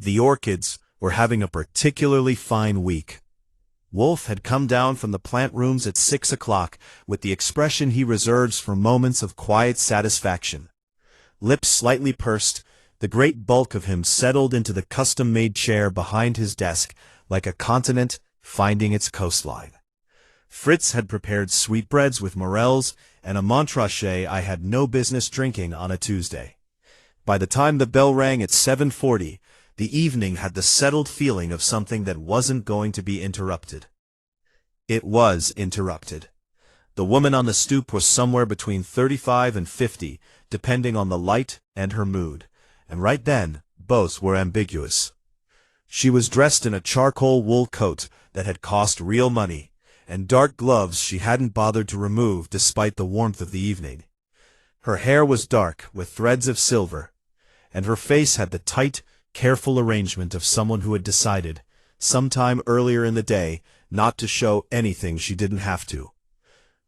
The orchids were having a particularly fine week. Wolfe had come down from the plant rooms at 6 o'clock with the expression he reserves for moments of quiet satisfaction. Lips slightly pursed, the great bulk of him settled into the custom-made chair behind his desk like a continent finding its coastline. Fritz had prepared sweetbreads with morels and a montrachet I had no business drinking on a Tuesday. By the time the bell rang at 7:40, the evening had the settled feeling of something that wasn't going to be interrupted. It was interrupted. The woman on the stoop was somewhere between 35 and 50, depending on the light and her mood, and right then, both were ambiguous. She was dressed in a charcoal wool coat that had cost real money, and dark gloves she hadn't bothered to remove despite the warmth of the evening. Her hair was dark, with threads of silver, and her face had the tight, careful arrangement of someone who had decided, sometime earlier in the day, not to show anything she didn't have to.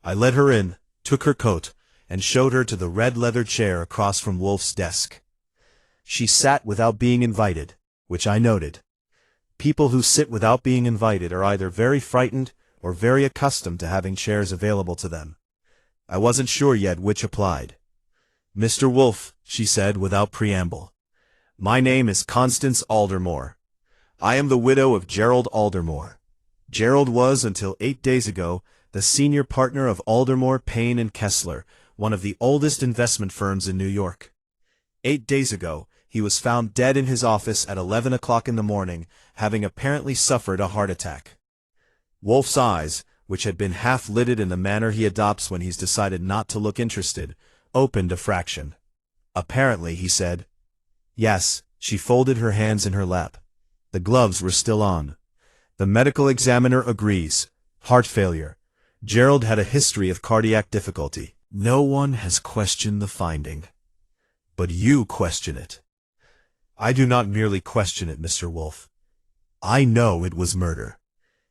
I led her in, took her coat, and showed her to the red leather chair across from Wolfe's desk. She sat without being invited, which I noted. People who sit without being invited are either very frightened or very accustomed to having chairs available to them. I wasn't sure yet which applied. "Mr. Wolfe," she said without preamble. "My name is Constance Aldermore. I am the widow of Gerald Aldermore. Gerald was, until 8 days ago, the senior partner of Aldermore, Payne and Kessler, one of the oldest investment firms in New York. 8 days ago, he was found dead in his office at 11 o'clock in the morning, having apparently suffered a heart attack." Wolfe's eyes, which had been half-lidded in the manner he adopts when he's decided not to look interested, opened a fraction. "Apparently," he said. "Yes." She folded her hands in her lap. The gloves were still on. "The medical examiner agrees. Heart failure. Gerald had a history of cardiac difficulty. No one has questioned the finding. But you question it." "I do not merely question it, Mr. Wolfe. I know it was murder.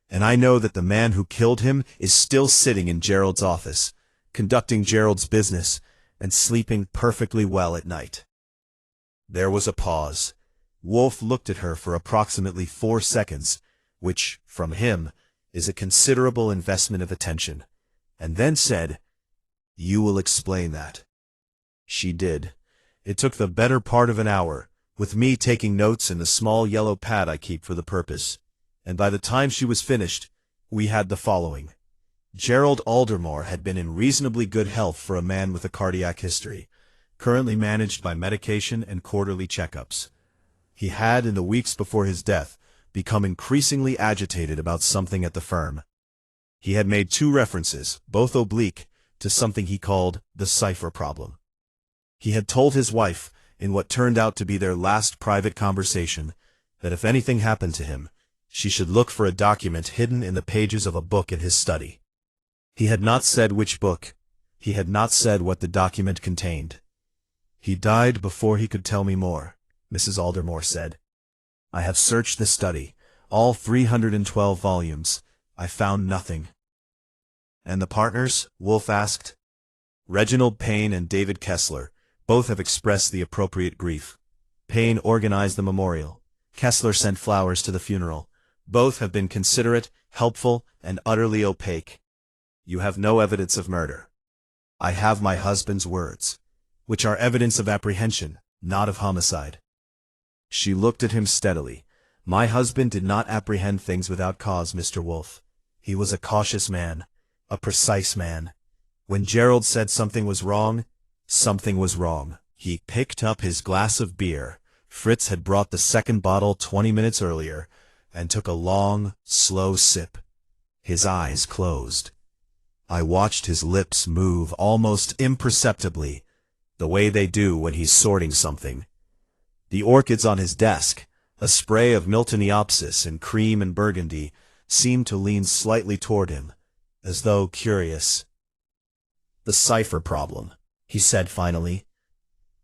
And I know that the man who killed him is still sitting in Gerald's office, conducting Gerald's business, and sleeping perfectly well at night." There was a pause. Wolfe looked at her for approximately 4 seconds, which, from him, is a considerable investment of attention, and then said, "You will explain that." She did. It took the better part of an hour, with me taking notes in the small yellow pad I keep for the purpose, and by the time she was finished, we had the following. Gerald Aldermore had been in reasonably good health for a man with a cardiac history, currently managed by medication and quarterly checkups. He had, in the weeks before his death, become increasingly agitated about something at the firm. He had made 2 references, both oblique, to something he called the cipher problem. He had told his wife, in what turned out to be their last private conversation, that if anything happened to him, she should look for a document hidden in the pages of a book in his study. He had not said which book. He had not said what the document contained. "He died before he could tell me more," Mrs. Aldermore said. "I have searched the study, all 312 volumes. I found nothing." "And the partners?" Wolfe asked. "Reginald Payne and David Kessler. Both have expressed the appropriate grief. Payne organized the memorial. Kessler sent flowers to the funeral. Both have been considerate, helpful, and utterly opaque. You have no evidence of murder." "I have my husband's words, which are evidence of apprehension, not of homicide." She looked at him steadily. "My husband did not apprehend things without cause, Mr. Wolfe. He was a cautious man, a precise man. When Gerald said something was wrong, something was wrong." He picked up his glass of beer. Fritz had brought the second bottle 20 minutes earlier, and took a long, slow sip. His eyes closed. I watched his lips move almost imperceptibly, the way they do when he's sorting something. The orchids on his desk, a spray of Miltoniopsis in cream and burgundy, seemed to lean slightly toward him, as though curious. "The cipher problem," he said finally.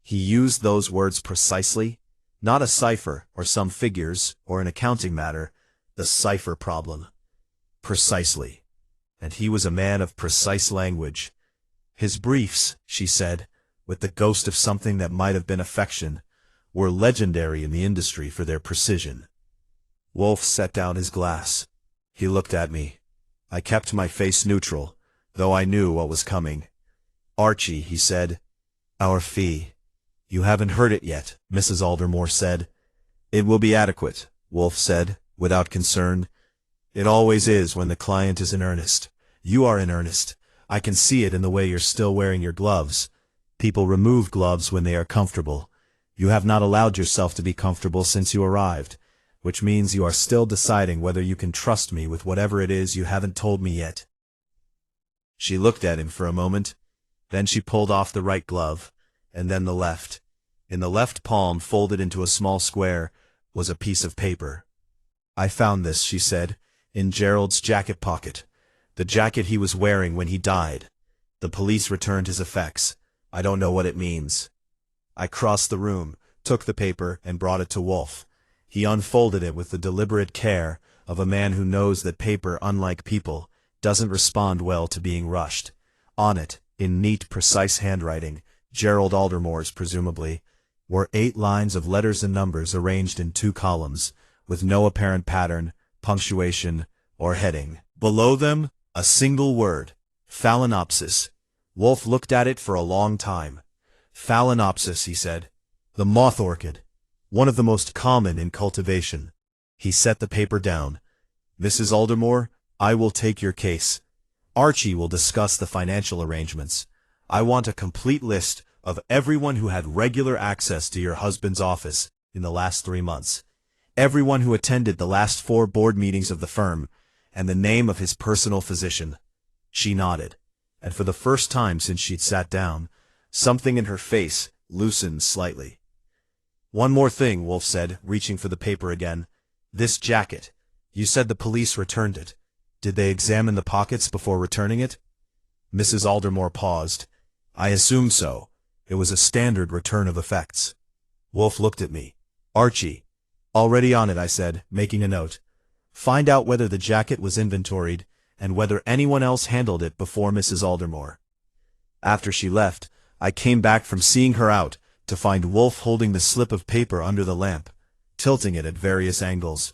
He used those words precisely. Not a cipher, or some figures, or an accounting matter. The cipher problem. Precisely. And he was a man of precise language. "His briefs," she said, with the ghost of something that might have been affection, were legendary in the industry for their precision. Wolfe set down his glass. He looked at me. I kept my face neutral, though I knew what was coming. "Archie," he said, "our fee." "You haven't heard it yet," Mrs. Aldermore said. "It will be adequate," Wolfe said, without concern. "It always is when the client is in earnest. You are in earnest. I can see it in the way you're still wearing your gloves. People remove gloves when they are comfortable. You have not allowed yourself to be comfortable since you arrived, which means you are still deciding whether you can trust me with whatever it is you haven't told me yet." She looked at him for a moment. Then she pulled off the right glove, and then the left. In the left palm, folded into a small square, was a piece of paper. "I found this," she said, "in Gerald's jacket pocket. The jacket he was wearing when he died. The police returned his effects. I don't know what it means." I crossed the room, took the paper, and brought it to Wolfe. He unfolded it with the deliberate care of a man who knows that paper, unlike people, doesn't respond well to being rushed. On it, in neat, precise handwriting, Gerald Aldermore's presumably, were 8 lines of letters and numbers arranged in 2 columns, with no apparent pattern, punctuation, or heading. Below them, a single word: Phalaenopsis. Wolfe looked at it for a long time. "Phalaenopsis," he said. "The moth orchid. One of the most common in cultivation." He set the paper down. "Mrs. Aldermore, I will take your case. Archie will discuss the financial arrangements. I want a complete list of everyone who had regular access to your husband's office in the last 3 months, everyone who attended the last 4 board meetings of the firm, and the name of his personal physician." She nodded, and for the first time since she'd sat down, something in her face loosened slightly. "One more thing," Wolfe said, reaching for the paper again. "This jacket. You said the police returned it. Did they examine the pockets before returning it?" Mrs. Aldermore paused. "I assumed so. It was a standard return of effects." Wolfe looked at me. "Archie." "Already on it," I said, making a note. "Find out whether the jacket was inventoried, and whether anyone else handled it before Mrs. Aldermore." After she left, I came back from seeing her out to find Wolfe holding the slip of paper under the lamp, tilting it at various angles.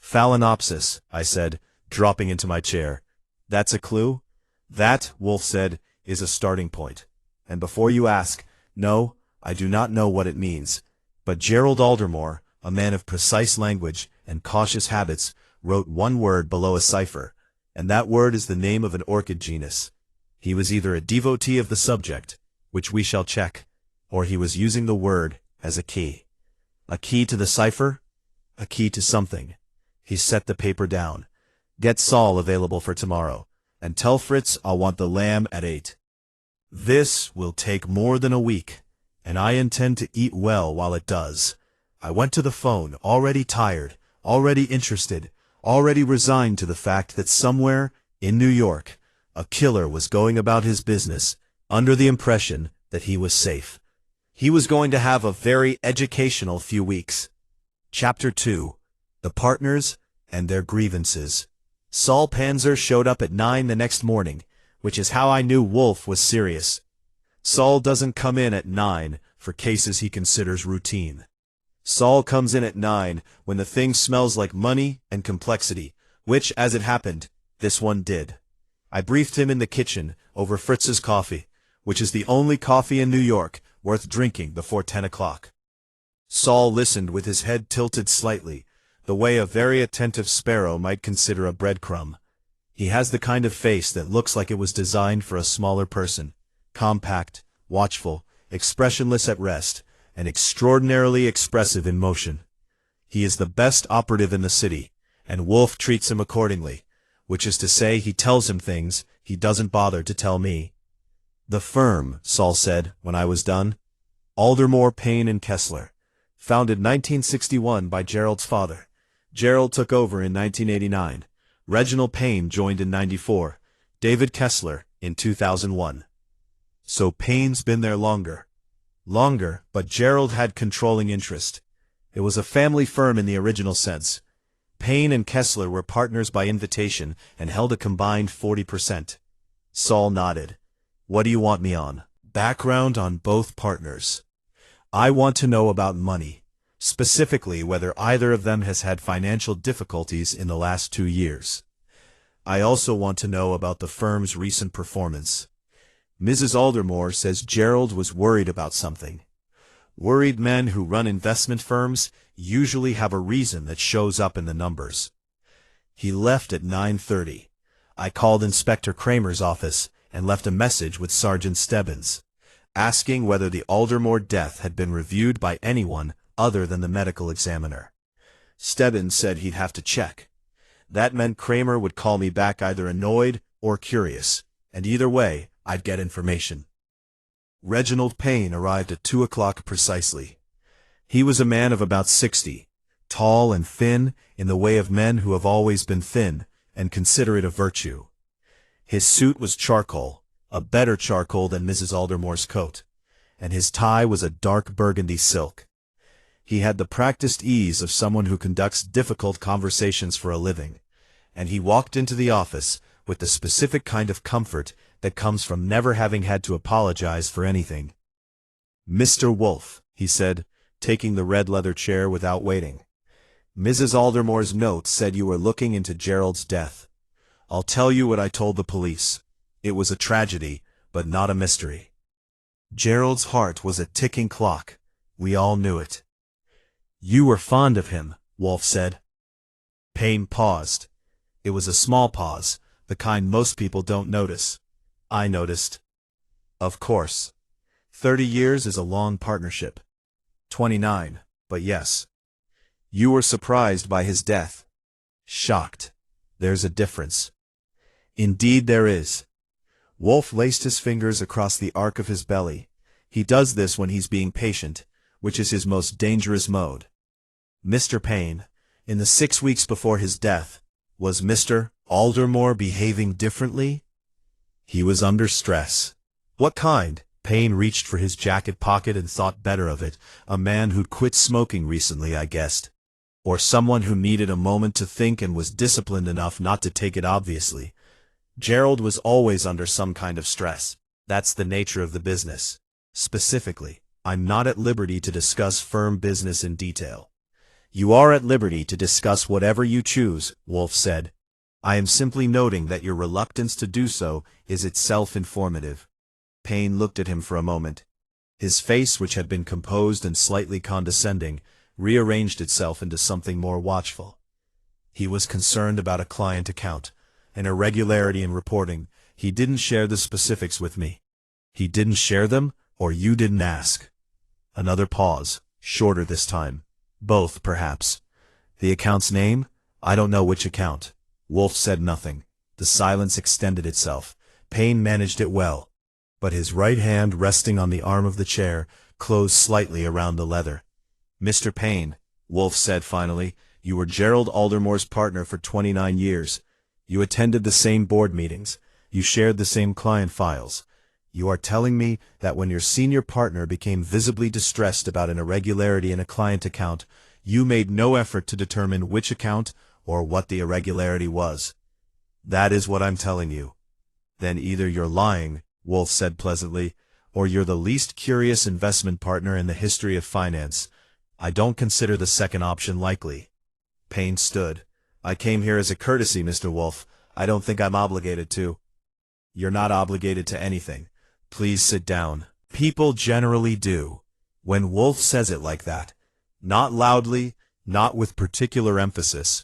"Phalaenopsis," I said, dropping into my chair. "That's a clue?" "That," Wolfe said, "is a starting point. And before you ask, no, I do not know what it means. But Gerald Aldermore, a man of precise language and cautious habits, wrote one word below a cipher, and that word is the name of an orchid genus. He was either a devotee of the subject, which we shall check, or he was using the word as a key. A key to the cipher? A key to something." He set the paper down. "Get Saul available for tomorrow, and tell Fritz I'll want the lamb at 8. This will take more than a week, and I intend to eat well while it does." I went to the phone, already tired, already interested, already resigned to the fact that somewhere, in New York, a killer was going about his business, under the impression that he was safe. He was going to have a very educational few weeks. Chapter 2. The Partners and Their Grievances. Saul Panzer showed up at 9 the next morning, which is how I knew Wolfe was serious. Saul doesn't come in at 9 for cases he considers routine. Saul comes in at 9 when the thing smells like money and complexity, which, as it happened, this one did. I briefed him in the kitchen over Fritz's coffee, which is the only coffee in New York worth drinking before 10 o'clock. Saul listened with his head tilted slightly, the way a very attentive sparrow might consider a breadcrumb. He has the kind of face that looks like it was designed for a smaller person, compact, watchful, expressionless at rest, and extraordinarily expressive in motion. He is the best operative in the city, and Wolfe treats him accordingly, which is to say he tells him things he doesn't bother to tell me. "The firm," Saul said when I was done, "Aldermore, Payne and Kessler. Founded 1961 by Gerald's father. Gerald took over in 1989. Reginald Payne joined in 94. David Kessler in 2001. So Payne's been there longer. Longer, but Gerald had controlling interest. It was a family firm in the original sense. Payne and Kessler were partners by invitation and held a combined 40%. Saul nodded. "What do you want me on?" "Background on both partners." I want to know about money, specifically whether either of them has had financial difficulties in the last 2 years. I also want to know about the firm's recent performance. Mrs. Aldermore says Gerald was worried about something. Worried men who run investment firms usually have a reason that shows up in the numbers. He left at 9:30. I called Inspector Kramer's office and left a message with Sergeant Stebbins, asking whether the Aldermore death had been reviewed by anyone other than the medical examiner. Stebbins said he'd have to check. That meant Kramer would call me back either annoyed or curious, and either way, I'd get information. Reginald Payne arrived at 2 o'clock precisely. He was a man of about 60, tall and thin in the way of men who have always been thin and consider it a virtue. His suit was charcoal, a better charcoal than Mrs. Aldermore's coat, and his tie was a dark burgundy silk. He had the practiced ease of someone who conducts difficult conversations for a living, and he walked into the office with the specific kind of comfort that comes from never having had to apologize for anything. "Mr. Wolfe," he said, taking the red leather chair without waiting. "Mrs. Aldermore's note said you were looking into Gerald's death. I'll tell you what I told the police. It was a tragedy, but not a mystery. Gerald's heart was a ticking clock. We all knew it." "You were fond of him," Wolfe said. Payne paused. It was a small pause, the kind most people don't notice. I noticed. "Of course. 30 years is a long partnership. 29, but yes. You were surprised by his death." "Shocked. There's a difference." "Indeed there is." Wolfe laced his fingers across the arc of his belly. He does this when he's being patient, which is his most dangerous mode. "Mr. Payne, in the 6 weeks before his death, was Mr. Aldermore behaving differently?" "He was under stress." "What kind?" Payne reached for his jacket pocket and thought better of it. "A man who'd quit smoking recently, I guessed. Or someone who needed a moment to think and was disciplined enough not to take it obviously. Gerald was always under some kind of stress. That's the nature of the business. Specifically, I'm not at liberty to discuss firm business in detail." "You are at liberty to discuss whatever you choose," Wolfe said. "I am simply noting that your reluctance to do so is itself informative." Payne looked at him for a moment. His face, which had been composed and slightly condescending, rearranged itself into something more watchful. He was concerned about a client account, an irregularity in reporting. He didn't share the specifics with me. "He didn't share them, or you didn't ask?" Another pause, shorter this time. "Both, perhaps." "The account's name?" "I don't know which account." Wolfe said nothing. The silence extended itself. Payne managed it well, but his right hand, resting on the arm of the chair, closed slightly around the leather. "Mr. Payne," Wolfe said finally, "you were Gerald Aldermore's partner for 29 years. You attended the same board meetings. You shared the same client files. You are telling me that when your senior partner became visibly distressed about an irregularity in a client account, you made no effort to determine which account or what the irregularity was?" "That is what I'm telling you." "Then either you're lying," Wolfe said pleasantly, "or you're the least curious investment partner in the history of finance. I don't consider the second option likely." Payne stood. "I came here as a courtesy, Mr. Wolfe. I don't think I'm obligated to." "You're not obligated to anything. Please sit down." People generally do. When Wolfe says it like that, not loudly, not with particular emphasis,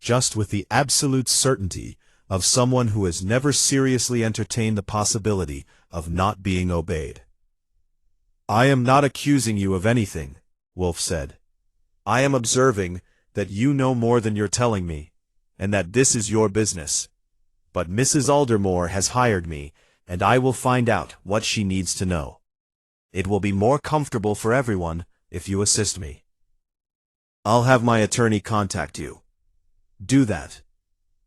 just with the absolute certainty of someone who has never seriously entertained the possibility of not being obeyed. "I am not accusing you of anything," Wolfe said. "I am observing that you know more than you're telling me, and that this is your business. But Mrs. Aldermore has hired me, and I will find out what she needs to know. It will be more comfortable for everyone if you assist me. I'll have my attorney contact you. Do that.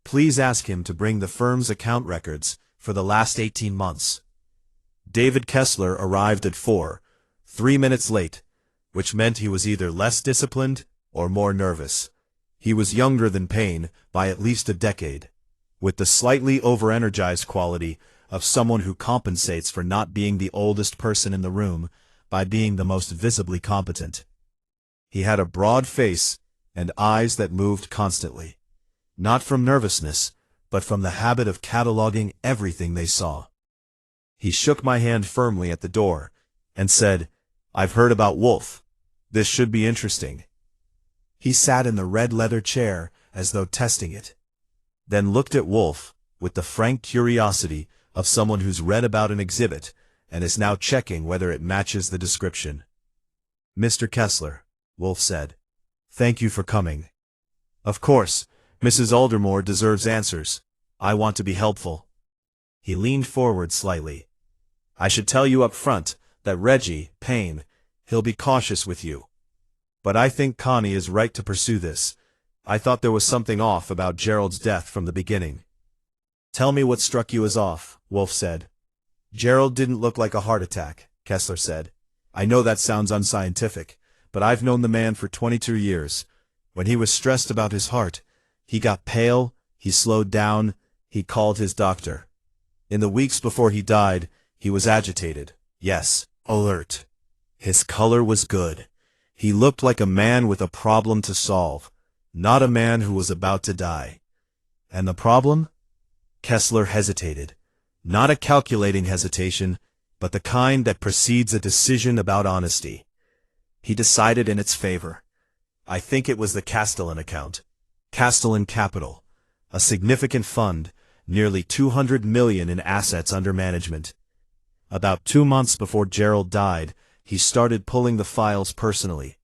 Please ask him to bring the firm's account records for the last 18 months. David Kessler arrived at 4, 3 minutes late, which meant he was either less disciplined or more nervous. He was younger than Payne by at least a decade, with the slightly over-energized quality of someone who compensates for not being the oldest person in the room by being the most visibly competent. He had a broad face and eyes that moved constantly, not from nervousness, but from the habit of cataloging everything they saw. He shook my hand firmly at the door and said, "I've heard about Wolfe. This should be interesting." He sat in the red leather chair as though testing it, then looked at Wolfe with the frank curiosity of someone who's read about an exhibit and is now checking whether it matches the description. "Mr. Kessler," Wolfe said, "thank you for coming. Of course, Mrs. Aldermore deserves answers. I want to be helpful." He leaned forward slightly. "I should tell you up front that Reggie, Payne, he'll be cautious with you. But I think Connie is right to pursue this. I thought there was something off about Gerald's death from the beginning." "Tell me what struck you as off," Wolfe said. "Gerald didn't look like a heart attack," Kessler said. "I know that sounds unscientific, but I've known the man for 22 years. When he was stressed about his heart, he got pale, he slowed down, he called his doctor. In the weeks before he died, he was agitated. Yes, alert. His color was good. He looked like a man with a problem to solve, not a man who was about to die." "And the problem?" Kessler hesitated. Not a calculating hesitation, but the kind that precedes a decision about honesty. He decided in its favor. "I think it was the Castellan account. Castellan Capital. A significant fund, nearly 200 million in assets under management. About 2 months before Gerald died, he started pulling the files personally.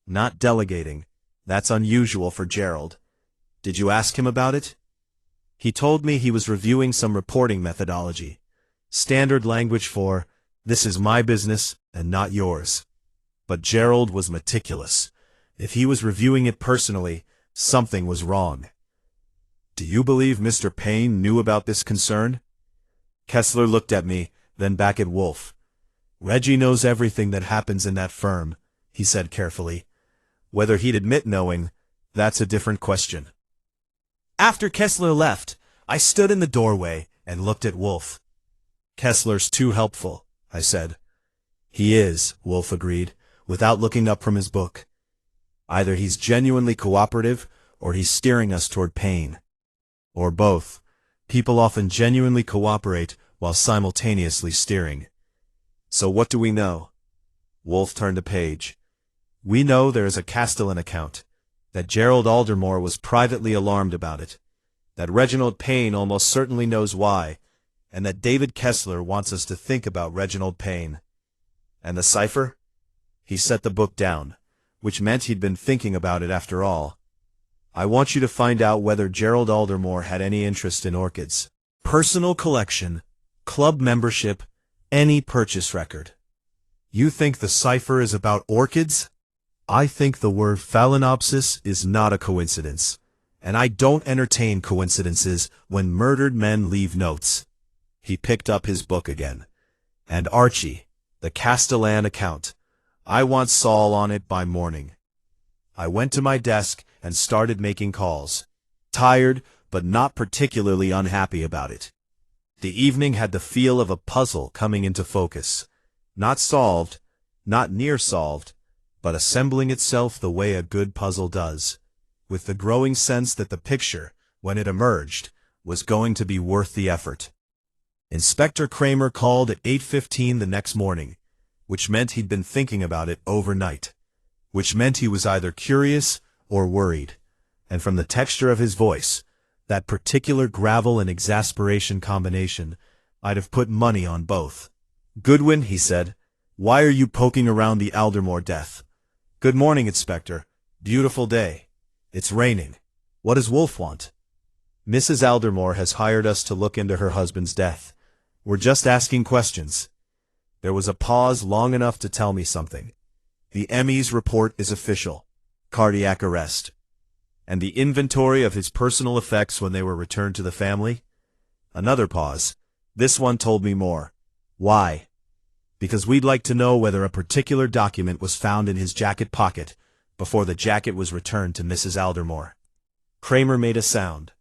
Not delegating. That's unusual for Gerald. Did you ask him about it?" "He told me he was reviewing some reporting methodology. Standard language for, 'This is my business and not yours.' But Gerald was meticulous. If he was reviewing it personally, something was wrong." "Do you believe Mr. Payne knew about this concern?" Kessler looked at me, then back at Wolfe. "Reggie knows everything that happens in that firm," he said carefully. "Whether he'd admit knowing, that's a different question." After Kessler left, I stood in the doorway and looked at Wolfe. "Kessler's too helpful," I said. "He is," Wolfe agreed, without looking up from his book. "Either he's genuinely cooperative, or he's steering us toward Payne. Or both. People often genuinely cooperate while simultaneously steering." "So what do we know?" Wolfe turned a page. "We know there is a Castellan account, that Gerald Aldermore was privately alarmed about it, that Reginald Payne almost certainly knows why, and that David Kessler wants us to think about Reginald Payne. And the cipher?" He set the book down, which meant he'd been thinking about it after all. "I want you to find out whether Gerald Aldermore had any interest in orchids. Personal collection, club membership, any purchase record." "You think the cipher is about orchids?" "I think the word phalaenopsis is not a coincidence, and I don't entertain coincidences when murdered men leave notes." He picked up his book again. "And Archie, the Castellan account. I want Saul on it by morning." I went to my desk and started making calls. Tired, but not particularly unhappy about it. The evening had the feel of a puzzle coming into focus. Not solved, not near solved, but assembling itself the way a good puzzle does, with the growing sense that the picture, when it emerged, was going to be worth the effort. Inspector Kramer called at 8:15 the next morning, which meant he'd been thinking about it overnight, which meant he was either curious or worried, and from the texture of his voice, that particular gravel and exasperation combination, I'd have put money on both. "Goodwin," he said, "why are you poking around the Aldermore death?" "Good morning, Inspector. Beautiful day. It's raining. What does Wolfe want?" "Mrs. Aldermore has hired us to look into her husband's death. We're just asking questions." There was a pause long enough to tell me something. "The ME's report is official. Cardiac arrest." "And the inventory of his personal effects when they were returned to the family?" Another pause. This one told me more. "Why?" "Because we'd like to know whether a particular document was found in his jacket pocket before the jacket was returned to Mrs. Aldermore." Kramer made a sound.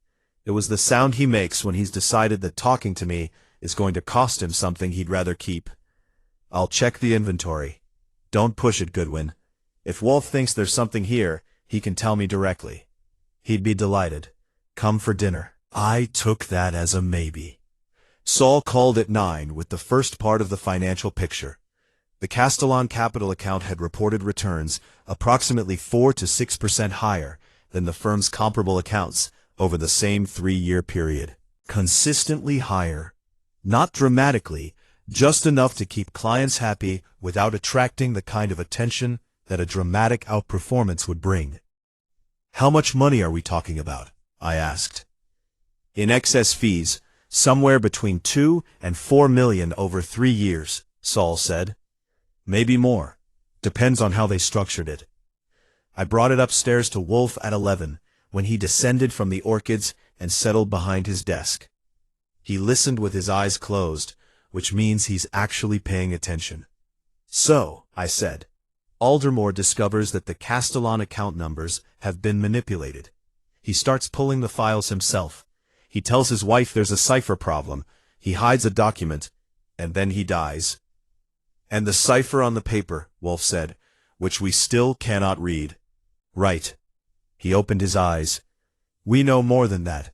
It was the sound he makes when he's decided that talking to me is going to cost him something he'd rather keep. "I'll check the inventory." Don't push it, Goodwin. If Wolfe thinks there's something here, he can tell me directly. He'd be delighted. Come for dinner. I took that as a maybe. Saul called at 9 with the first part of the financial picture. The Castellan Capital account had reported returns approximately 4 to 6% higher than the firm's comparable accounts over the same 3-year period. Consistently higher. Not dramatically, just enough to keep clients happy without attracting the kind of attention that a dramatic outperformance would bring. How much money are we talking about? I asked. In excess fees, somewhere between 2 and 4 million over 3 years, Saul said. Maybe more. Depends on how they structured it. I brought it upstairs to Wolfe at 11, when he descended from the orchids and settled behind his desk. He listened with his eyes closed, which means he's actually paying attention. So, I said, Aldermore discovers that the Castellan account numbers have been manipulated. He starts pulling the files himself. He tells his wife there's a cipher problem. He hides a document, and then he dies. And the cipher on the paper, Wolfe said, which we still cannot read. Right. He opened his eyes. We know more than that.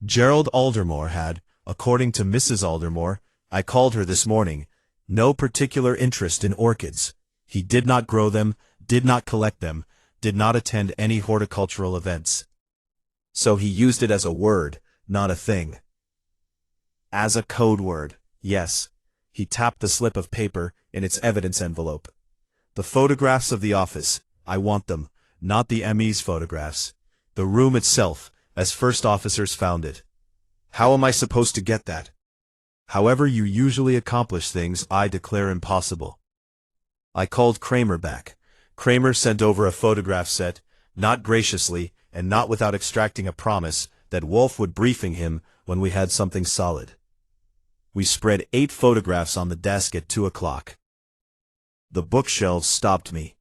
Gerald Aldermore had, according to Mrs. Aldermore, I called her this morning, no particular interest in orchids. He did not grow them, did not collect them, did not attend any horticultural events. So he used it as a word, not a thing. As a code word, yes. He tapped the slip of paper in its evidence envelope. The photographs of the office, I want them, not the ME's photographs. The room itself, as first officers found it. How am I supposed to get that? However you usually accomplish things, I declare impossible. I called Kramer back. Kramer sent over a photograph set, not graciously, and not without extracting a promise that Wolfe would briefing him when we had something solid. We spread 8 photographs on the desk at 2 o'clock. The bookshelves stopped me.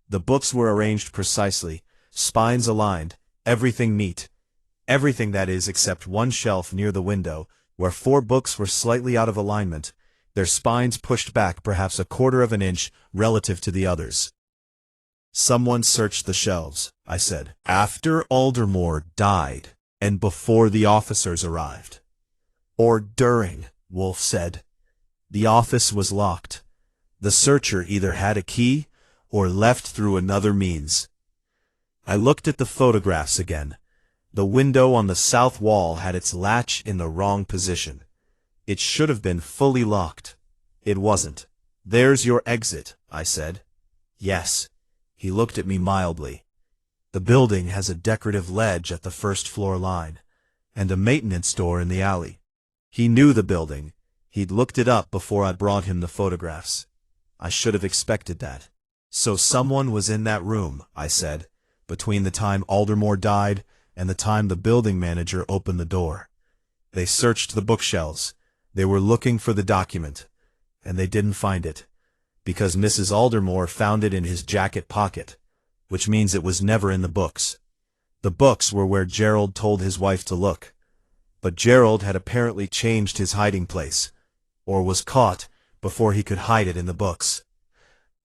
The books were arranged precisely, spines aligned, everything neat. Everything, that is, except one shelf near the window, where 4 books were slightly out of alignment, their spines pushed back perhaps 1/4 of an inch relative to the others. Someone searched the shelves, I said, after Aldermore died and before the officers arrived. Or during, Wolfe said. The office was locked. The searcher either had a key or left through another means. I looked at the photographs again. The window on the south wall had its latch in the wrong position. It should have been fully locked. It wasn't. There's your exit, I said. Yes. He looked at me mildly. The building has a decorative ledge at the first floor line, and a maintenance door in the alley. He knew the building. He'd looked it up before I brought him the photographs. I should have expected that. So someone was in that room, I said, between the time Aldermore died and the time the building manager opened the door. They searched the bookshelves. They were looking for the document, and they didn't find it, because Mrs. Aldermore found it in his jacket pocket, which means it was never in the books. The books were where Gerald told his wife to look. But Gerald had apparently changed his hiding place, or was caught before he could hide it in the books.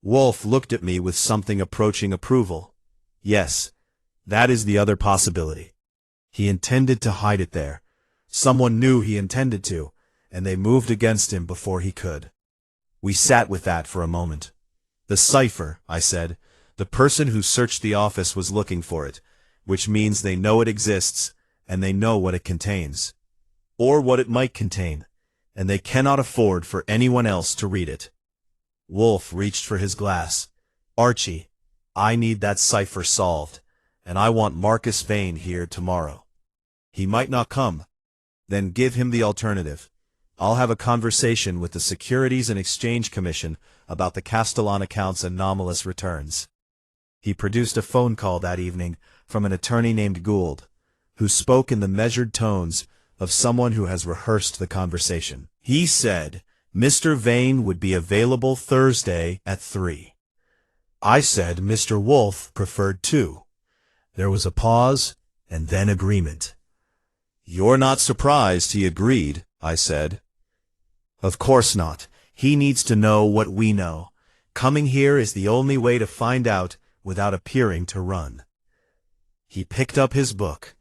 Wolfe looked at me with something approaching approval. Yes, that is the other possibility. He intended to hide it there. Someone knew he intended to, and they moved against him before he could. We sat with that for a moment. The cipher, I said. The person who searched the office was looking for it, which means they know it exists, and they know what it contains. Or what it might contain, and they cannot afford for anyone else to read it. Wolfe reached for his glass. Archie, I need that cipher solved, and I want Marcus Vane here tomorrow. He might not come. Then give him the alternative. I'll have a conversation with the Securities and Exchange Commission about the Castellan account's anomalous returns. He produced a phone call that evening from an attorney named Gould, who spoke in the measured tones of someone who has rehearsed the conversation. He said Mr. Vane would be available Thursday at 3. I said Mr. Wolfe preferred 2. There was a pause, and then agreement. You're not surprised he agreed, I said. Of course not. He needs to know what we know. Coming here is the only way to find out without appearing to run. He picked up his book.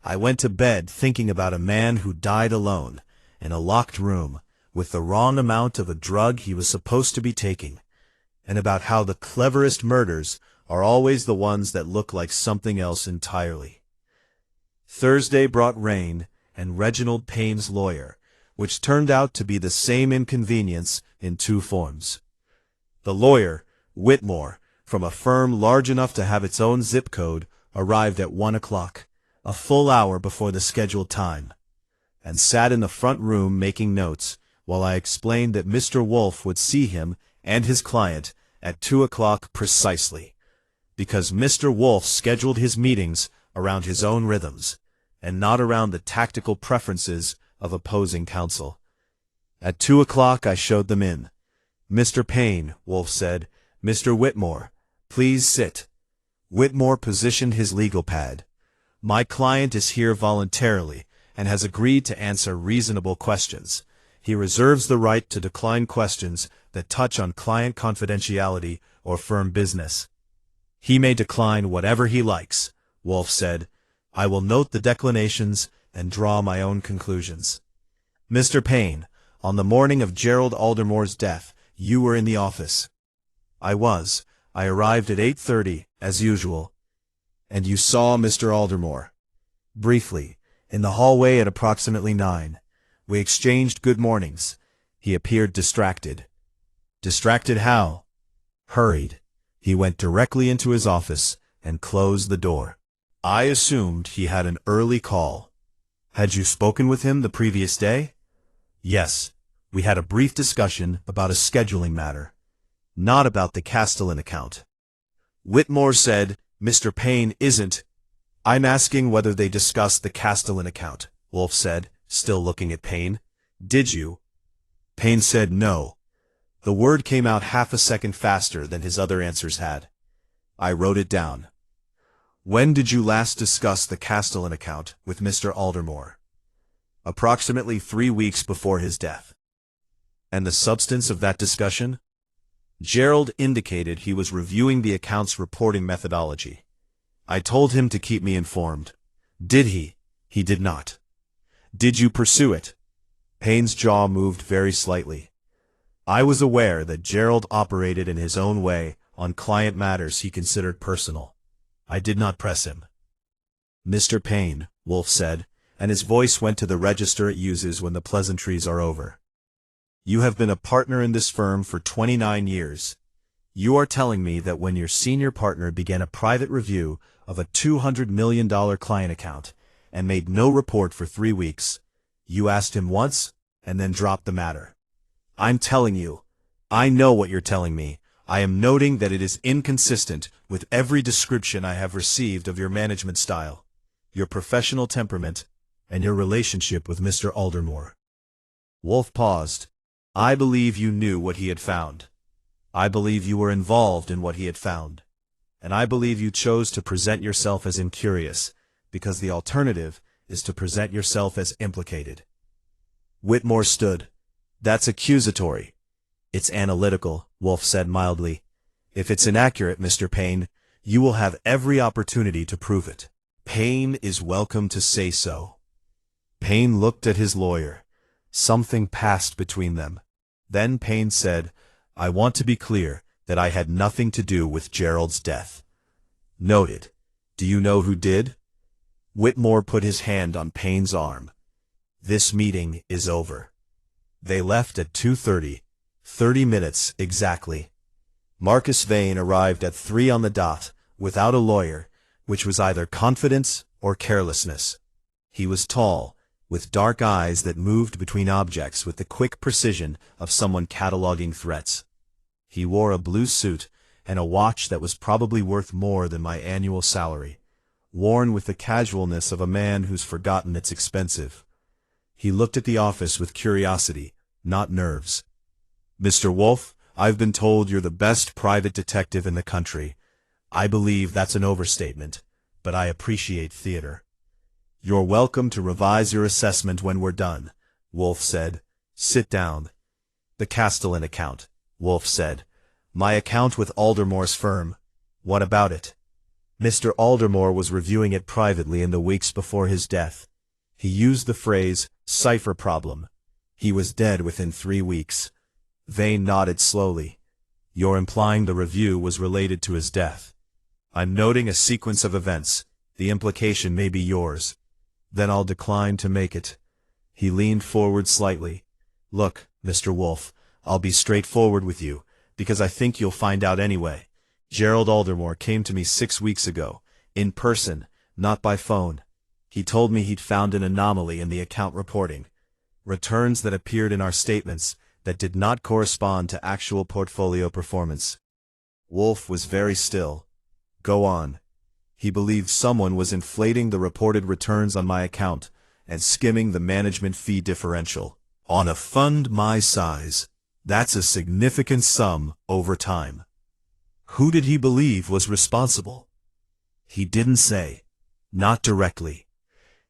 I went to bed thinking about a man who died alone, in a locked room, with the wrong amount of a drug he was supposed to be taking, and about how the cleverest murders are always the ones that look like something else entirely. Thursday brought rain and Reginald Payne's lawyer, which turned out to be the same inconvenience in two forms. The lawyer, Whitmore, from a firm large enough to have its own zip code, arrived at 1 o'clock, a full hour before the scheduled time, and sat in the front room making notes while I explained that Mr. Wolfe would see him and his client at 2 o'clock precisely, because Mr. Wolfe scheduled his meetings around his own rhythms, and not around the tactical preferences of opposing counsel. At 2 o'clock I showed them in. "Mr. Payne," Wolfe said, "Mr. Whitmore, please sit." Whitmore positioned his legal pad. "My client is here voluntarily and has agreed to answer reasonable questions. He reserves the right to decline questions that touch on client confidentiality or firm business." "He may decline whatever he likes," Wolfe said. "I will note the declinations and draw my own conclusions. Mr. Payne, on the morning of Gerald Aldermore's death, you were in the office." "I was. I arrived at 8:30, as usual." "And you saw Mr. Aldermore?" "Briefly, in the hallway at approximately 9. We exchanged good mornings. He appeared distracted." "Distracted how?" "Hurried. He went directly into his office and closed the door. I assumed he had an early call." "Had you spoken with him the previous day?" "Yes. We had a brief discussion about a scheduling matter, not about the Castellan account." Whitmore said, "Mr. Payne isn't—" "I'm asking whether they discussed the Castellan account," Wolfe said, still looking at Payne. "Did you?" Payne said no. The word came out half a second faster than his other answers had. I wrote it down. "When did you last discuss the Castellan account with Mr. Aldermore?" "Approximately 3 weeks before his death." "And the substance of that discussion?" Gerald indicated he was reviewing the account's reporting methodology. "I told him to keep me informed." "Did he?" "He did not." "Did you pursue it?" Payne's jaw moved very slightly. I was aware that Gerald operated in his own way on client matters he considered personal. I did not press him. "Mr. Payne," Wolfe said, and his voice went to the register it uses when the pleasantries are over. "You have been a partner in this firm for 29 years. You are telling me that when your senior partner began a private review of a $200 million client account and made no report for 3 weeks, you asked him once and then dropped the matter. I'm telling you, I know what you're telling me. I am noting that it is inconsistent with every description I have received of your management style, your professional temperament, and your relationship with Mr. Aldermore." Wolfe paused. "I believe you knew what he had found. I believe you were involved in what he had found. And I believe you chose to present yourself as incurious, because the alternative is to present yourself as implicated." Whitmore stood. "That's accusatory." "It's analytical," Wolfe said mildly. "If it's inaccurate, Mr. Payne, you will have every opportunity to prove it." "Payne is welcome to say so." Payne looked at his lawyer. Something passed between them. Then Payne said, "I want to be clear that I had nothing to do with Gerald's death." "Noted. Do you know who did?" Whitmore put his hand on Payne's arm. "This meeting is over." They left at 2:30, 30 minutes exactly. Marcus Vane arrived at 3 on the dot, without a lawyer, which was either confidence or carelessness. He was tall, with dark eyes that moved between objects with the quick precision of someone cataloging threats. He wore a blue suit and a watch that was probably worth more than my annual salary, worn with the casualness of a man who's forgotten it's expensive. He looked at the office with curiosity, not nerves. "Mr. Wolfe, I've been told you're the best private detective in the country. I believe that's an overstatement, but I appreciate theater." "You're welcome to revise your assessment when we're done," Wolfe said. "Sit down." "The Castellan account," Wolfe said. My account with Aldermore's firm. What about it? Mr. Aldermore was reviewing it privately in the weeks before his death. He used the phrase, cipher problem. He was dead within 3 weeks. Vane nodded slowly. You're implying the review was related to his death. I'm noting a sequence of events. The implication may be yours. Then I'll decline to make it. He leaned forward slightly. Look, Mr. Wolfe, I'll be straightforward with you, because I think you'll find out anyway. Gerald Aldermore came to me 6 weeks ago, in person, not by phone. He told me he'd found an anomaly in the account reporting. Returns that appeared in our statements that did not correspond to actual portfolio performance. Wolfe was very still. Go on. He believed someone was inflating the reported returns on my account and skimming the management fee differential. On a fund my size, that's a significant sum over time. Who did he believe was responsible? He didn't say. Not directly.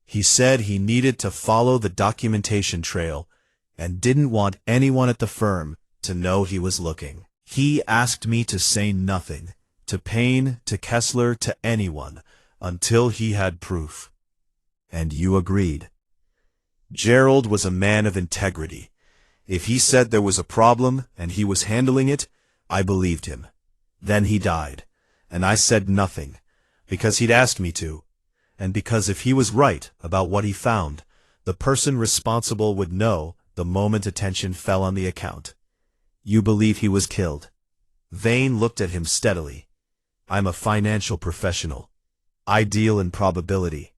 He said he needed to follow the documentation trail and didn't want anyone at the firm to know he was looking. He asked me to say nothing, to Payne, to Kessler, to anyone, until he had proof. And you agreed. Gerald was a man of integrity. If he said there was a problem and he was handling it, I believed him. Then he died, and I said nothing, because he'd asked me to, and because if he was right about what he found, the person responsible would know the moment attention fell on the account. You believe he was killed? Vane looked at him steadily. I'm a financial professional. I deal in probability.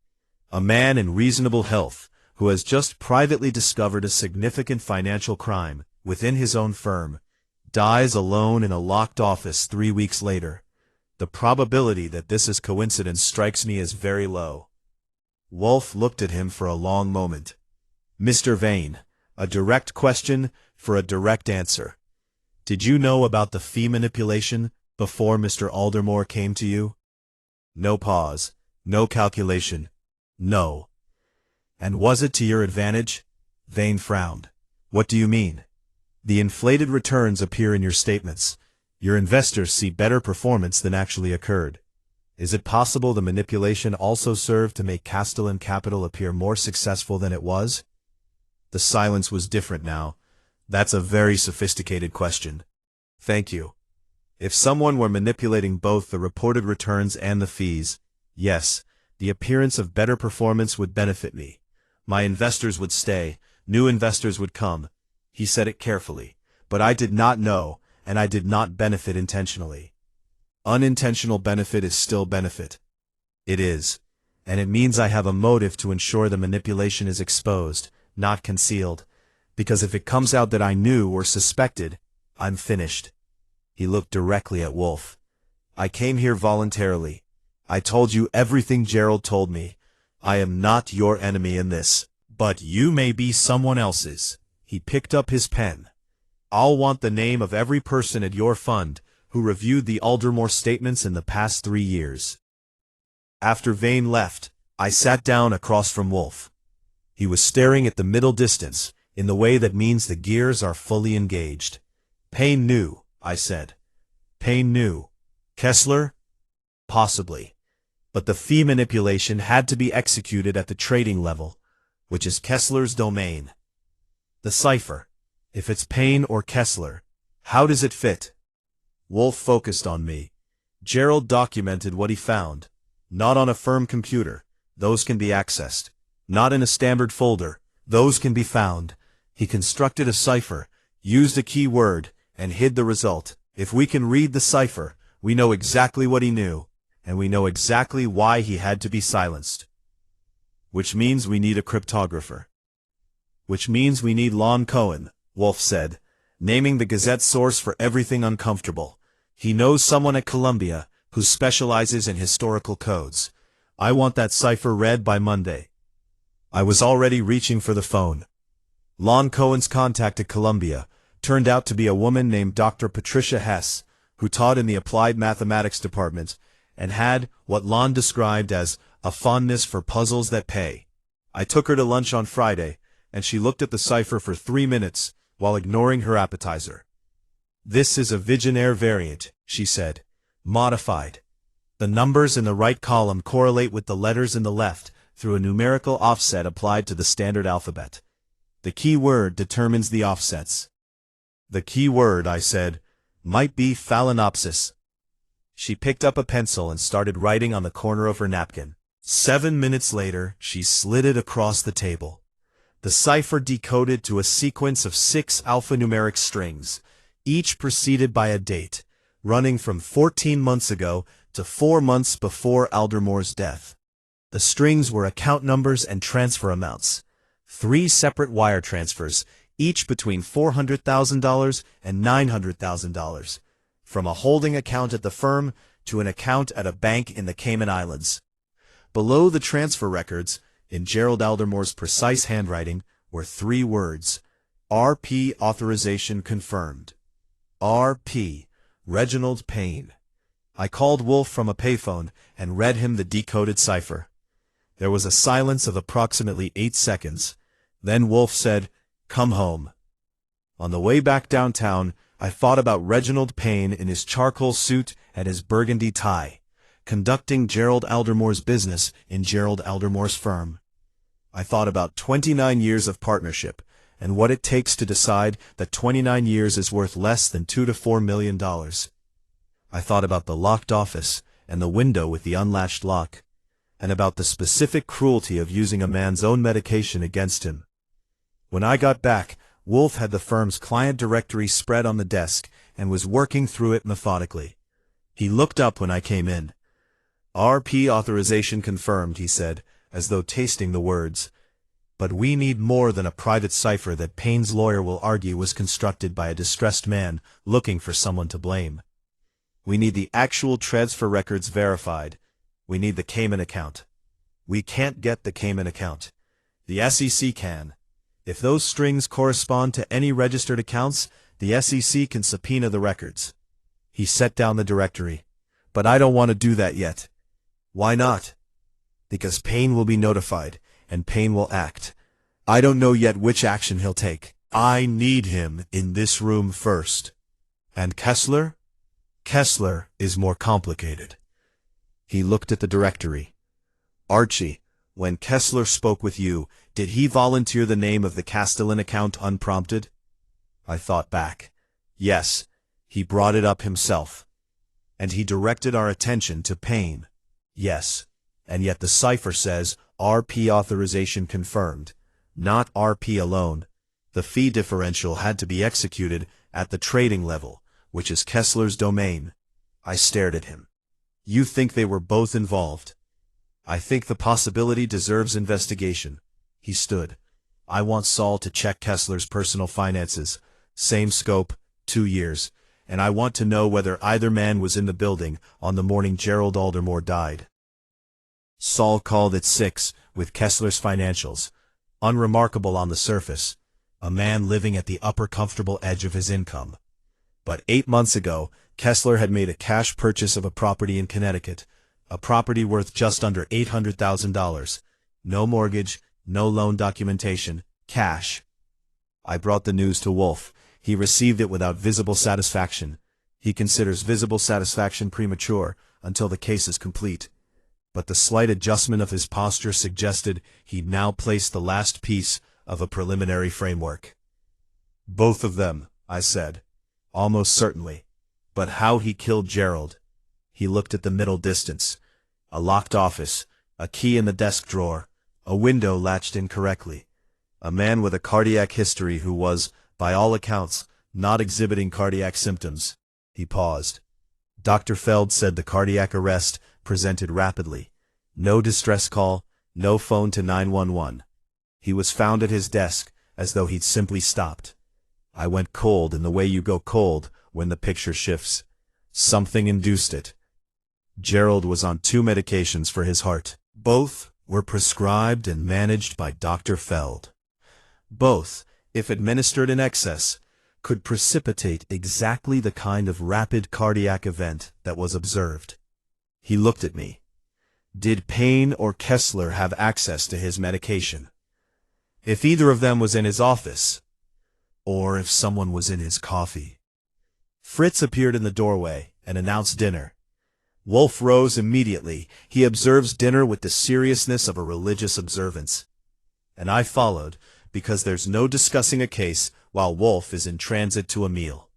A man in reasonable health who has just privately discovered a significant financial crime within his own firm dies alone in a locked office 3 weeks later. The probability that this is coincidence strikes me as very low. Wolfe looked at him for a long moment. Mr. Vane, a direct question for a direct answer. Did you know about the fee manipulation before Mr. Aldermore came to you? No pause, no calculation. No. And was it to your advantage? Vane frowned. What do you mean? The inflated returns appear in your statements. Your investors see better performance than actually occurred. Is it possible the manipulation also served to make Castellan Capital appear more successful than it was? The silence was different now. That's a very sophisticated question. Thank you. If someone were manipulating both the reported returns and the fees, yes, the appearance of better performance would benefit me. My investors would stay, new investors would come. He said it carefully, but I did not know, and I did not benefit intentionally. Unintentional benefit is still benefit. It is, and it means I have a motive to ensure the manipulation is exposed, not concealed, because if it comes out that I knew or suspected, I'm finished. He looked directly at Wolfe. I came here voluntarily. I told you everything Gerald told me. I am not your enemy in this, but you may be someone else's. He picked up his pen. I'll want the name of every person at your fund who reviewed the Aldermore statements in the past 3 years. After Vane left, I sat down across from Wolfe. He was staring at the middle distance, in the way that means the gears are fully engaged. Payne knew, I said. Payne knew. Kessler? Possibly. But the fee manipulation had to be executed at the trading level, which is Kessler's domain. The cipher. If it's Payne or Kessler, how does it fit? Wolfe focused on me. Gerald documented what he found. Not on a firm computer. Those can be accessed. Not in a standard folder. Those can be found. He constructed a cipher, used a key word, and hid the result. If we can read the cipher, we know exactly what he knew, and we know exactly why he had to be silenced. Which means we need a cryptographer. Which means we need Lon Cohen, Wolfe said, naming the Gazette source for everything uncomfortable. He knows someone at Columbia who specializes in historical codes. I want that cipher read by Monday. I was already reaching for the phone. Lon Cohen's contact at Columbia turned out to be a woman named Dr. Patricia Hess, who taught in the Applied Mathematics department and had what Lon described as a fondness for puzzles that pay. I took her to lunch on Friday, and she looked at the cipher for 3 minutes while ignoring her appetizer. "This is a Vigenère variant," she said. "Modified. The numbers in the right column correlate with the letters in the left through a numerical offset applied to the standard alphabet. The key word determines the offsets." "The key word," I said, "might be Phalaenopsis." She picked up a pencil and started writing on the corner of her napkin. 7 minutes later, she slid it across the table. The cipher decoded to a sequence of 6 alphanumeric strings, each preceded by a date, running from 14 months ago to 4 months before Aldermore's death. The strings were account numbers and transfer amounts. 3 separate wire transfers, each between $400,000 and $900,000, from a holding account at the firm to an account at a bank in the Cayman Islands. Below the transfer records, in Gerald Aldermore's precise handwriting, were 3 words: RP authorization confirmed. RP, Reginald Payne. I called Wolfe from a payphone and read him the decoded cipher. There was a silence of approximately 8 seconds. Then Wolfe said, "Come home." On the way back downtown, I thought about Reginald Payne in his charcoal suit and his burgundy tie, conducting Gerald Aldermore's business in Gerald Aldermore's firm. I thought about 29 years of partnership and what it takes to decide that 29 years is worth less than $2 to $4 million. I thought about the locked office and the window with the unlatched lock, and about the specific cruelty of using a man's own medication against him. When I got back, Wolfe had the firm's client directory spread on the desk and was working through it methodically. He looked up when I came in. "RP authorization confirmed," he said, as though tasting the words. "But we need more than a private cipher that Payne's lawyer will argue was constructed by a distressed man looking for someone to blame. We need the actual transfer records verified. We need the Cayman account. We can't get the Cayman account. The SEC can. If those strings correspond to any registered accounts, the SEC can subpoena the records." He set down the directory. "But I don't want to do that yet." "Why not?" "Because Payne will be notified, and Payne will act. I don't know yet which action he'll take. I need him in this room first." "And Kessler?" "Kessler is more complicated." He looked at the directory. "Archie, when Kessler spoke with you, did he volunteer the name of the Castellan account unprompted?" I thought back. Yes, he brought it up himself. "And he directed our attention to Payne." Yes, and yet the cipher says RP authorization confirmed, not RP alone. The fee differential had to be executed at the trading level, which is Kessler's domain. I stared at him. "You think they were both involved?" "I think the possibility deserves investigation." He stood. "I want Saul to check Kessler's personal finances. Same scope, 2 years. And I want to know whether either man was in the building on the morning Gerald Aldermore died." Saul called it 6, with Kessler's financials. Unremarkable on the surface. A man living at the upper comfortable edge of his income. But 8 months ago, Kessler had made a cash purchase of a property in Connecticut, a property worth just under $800,000. No mortgage, no loan documentation, cash. I brought the news to Wolfe. He received it without visible satisfaction. He considers visible satisfaction premature until the case is complete. But the slight adjustment of his posture suggested he'd now placed the last piece of a preliminary framework. "Both of them," I said. "Almost certainly. But how he killed Gerald." He looked at the middle distance. A locked office, a key in the desk drawer, a window latched incorrectly. A man with a cardiac history who was, by all accounts, not exhibiting cardiac symptoms. He paused. Dr. Feld said the cardiac arrest presented rapidly. No distress call, no phone to 911. He was found at his desk, as though he'd simply stopped. I went cold in the way you go cold when the picture shifts. Something induced it. Gerald was on 2 medications for his heart. Both were prescribed and managed by Dr. Feld. Both, if administered in excess, could precipitate exactly the kind of rapid cardiac event that was observed. He looked at me. Did Payne or Kessler have access to his medication? If either of them was in his office, or if someone was in his coffee. Fritz appeared in the doorway and announced dinner. Wolfe rose immediately. He observes dinner with the seriousness of a religious observance. And I followed, because there's no discussing a case while Wolfe is in transit to a meal.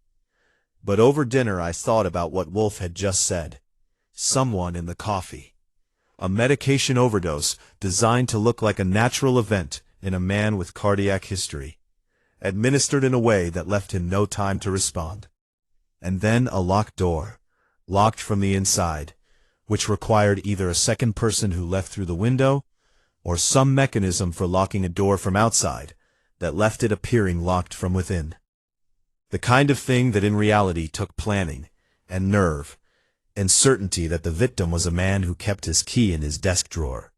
But over dinner I thought about what Wolfe had just said. Someone in the coffee. A medication overdose designed to look like a natural event in a man with cardiac history. Administered in a way that left him no time to respond. And then a locked door. Locked from the inside, which required either a second person who left through the window, or some mechanism for locking a door from outside that left it appearing locked from within. The kind of thing that in reality took planning, and nerve, and certainty that the victim was a man who kept his key in his desk drawer.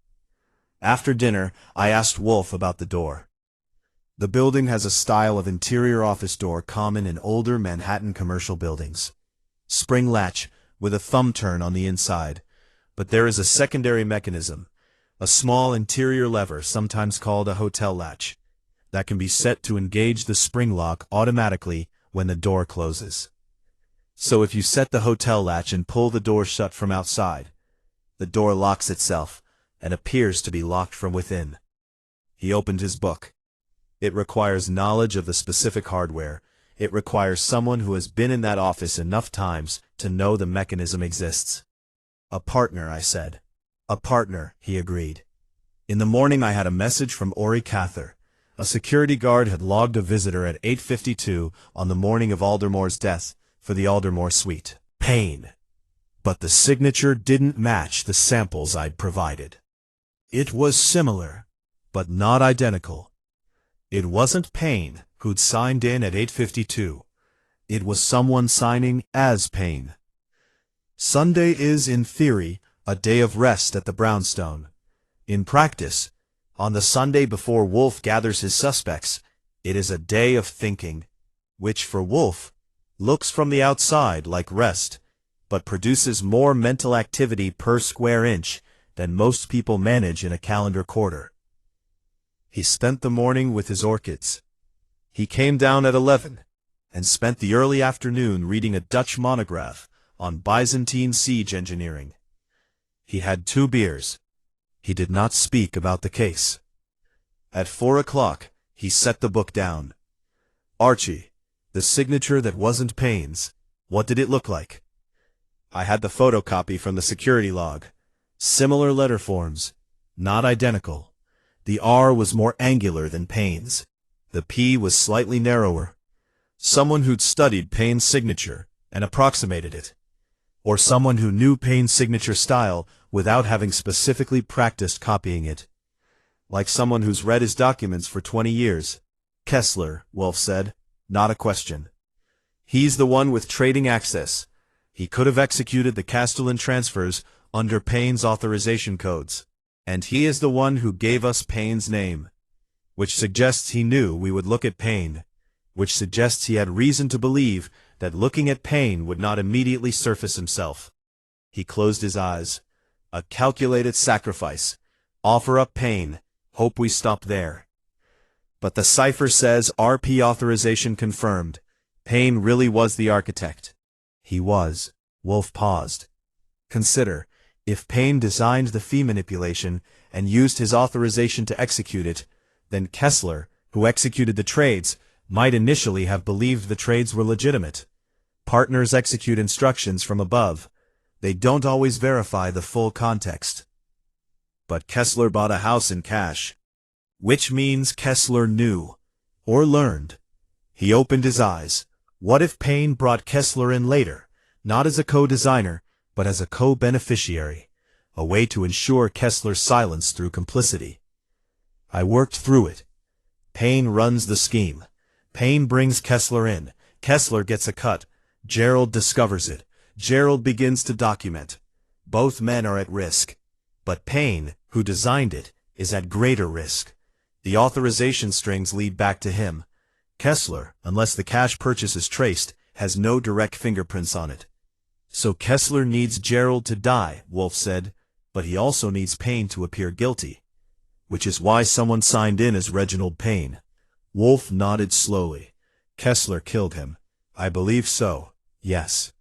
After dinner, I asked Wolfe about the door. The building has a style of interior office door common in older Manhattan commercial buildings. Spring latch, with a thumb turn on the inside, but there is a secondary mechanism, a small interior lever sometimes called a hotel latch, that can be set to engage the spring lock automatically when the door closes. So if you set the hotel latch and pull the door shut from outside, the door locks itself and appears to be locked from within. He opened his book. It requires knowledge of the specific hardware. It requires someone who has been in that office enough times to know the mechanism exists. A partner, I said. A partner, he agreed. In the morning I had a message from Orchid Cipher. A security guard had logged a visitor at 8:52 on the morning of Aldermore's death for the Aldermore suite. Payne. But the signature didn't match the samples I'd provided. It was similar, but not identical. It wasn't Payne who'd signed in at 8:52. It was someone signing as Payne. Sunday is, in theory, a day of rest at the brownstone. In practice, on the Sunday before Wolfe gathers his suspects, it is a day of thinking, which for Wolfe looks from the outside like rest, but produces more mental activity per square inch than most people manage in a calendar quarter. He spent the morning with his orchids. He came down at 11, and spent the early afternoon reading a Dutch monograph on Byzantine siege engineering. He had 2 beers. He did not speak about the case. At 4 o'clock, he set the book down. Archie, the signature that wasn't Payne's, what did it look like? I had the photocopy from the security log. Similar letter forms, not identical. The R was more angular than Payne's. The P was slightly narrower. Someone who'd studied Payne's signature and approximated it. Or someone who knew Payne's signature style without having specifically practiced copying it. Like someone who's read his documents for 20 years. Kessler, Wolfe said, not a question. He's the one with trading access. He could have executed the Castellan transfers under Payne's authorization codes. And he is the one who gave us Payne's name, which suggests he knew we would look at Payne, which suggests he had reason to believe that looking at Payne would not immediately surface himself. He closed his eyes. A calculated sacrifice. Offer up Payne. Hope we stop there. But the cipher says RP authorization confirmed. Payne really was the architect. He was. Wolfe paused. Consider, if Payne designed the fee manipulation and used his authorization to execute it, then Kessler, who executed the trades, might initially have believed the trades were legitimate. Partners execute instructions from above. They don't always verify the full context. But Kessler bought a house in cash, which means Kessler knew, or learned. He opened his eyes. What if Payne brought Kessler in later, not as a co-designer, but as a co-beneficiary, a way to ensure Kessler's silence through complicity? I worked through it. Payne runs the scheme. Payne brings Kessler in. Kessler gets a cut. Gerald discovers it. Gerald begins to document. Both men are at risk. But Payne, who designed it, is at greater risk. The authorization strings lead back to him. Kessler, unless the cash purchase is traced, has no direct fingerprints on it. So Kessler needs Gerald to die, Wolfe said, but he also needs Payne to appear guilty. Which is why someone signed in as Reginald Payne. Wolfe nodded slowly. Kessler killed him. I believe so. Yes.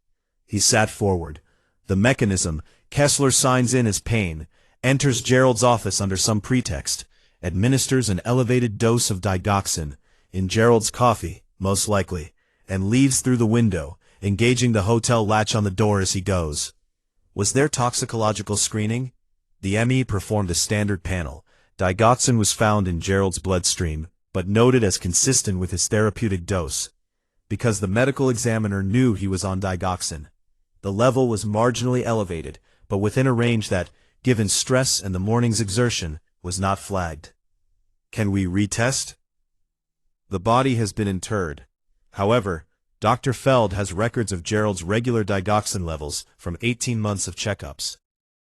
He sat forward. The mechanism. Kessler signs in as Payne, enters Gerald's office under some pretext, administers an elevated dose of digoxin, in Gerald's coffee, most likely, and leaves through the window, engaging the hotel latch on the door as he goes. Was there toxicological screening? The ME performed a standard panel. Digoxin was found in Gerald's bloodstream, but noted as consistent with his therapeutic dose. Because the medical examiner knew he was on digoxin. The level was marginally elevated, but within a range that, given stress and the morning's exertion, was not flagged. Can we retest? The body has been interred. However, Dr. Feld has records of Gerald's regular digoxin levels from 18 months of checkups.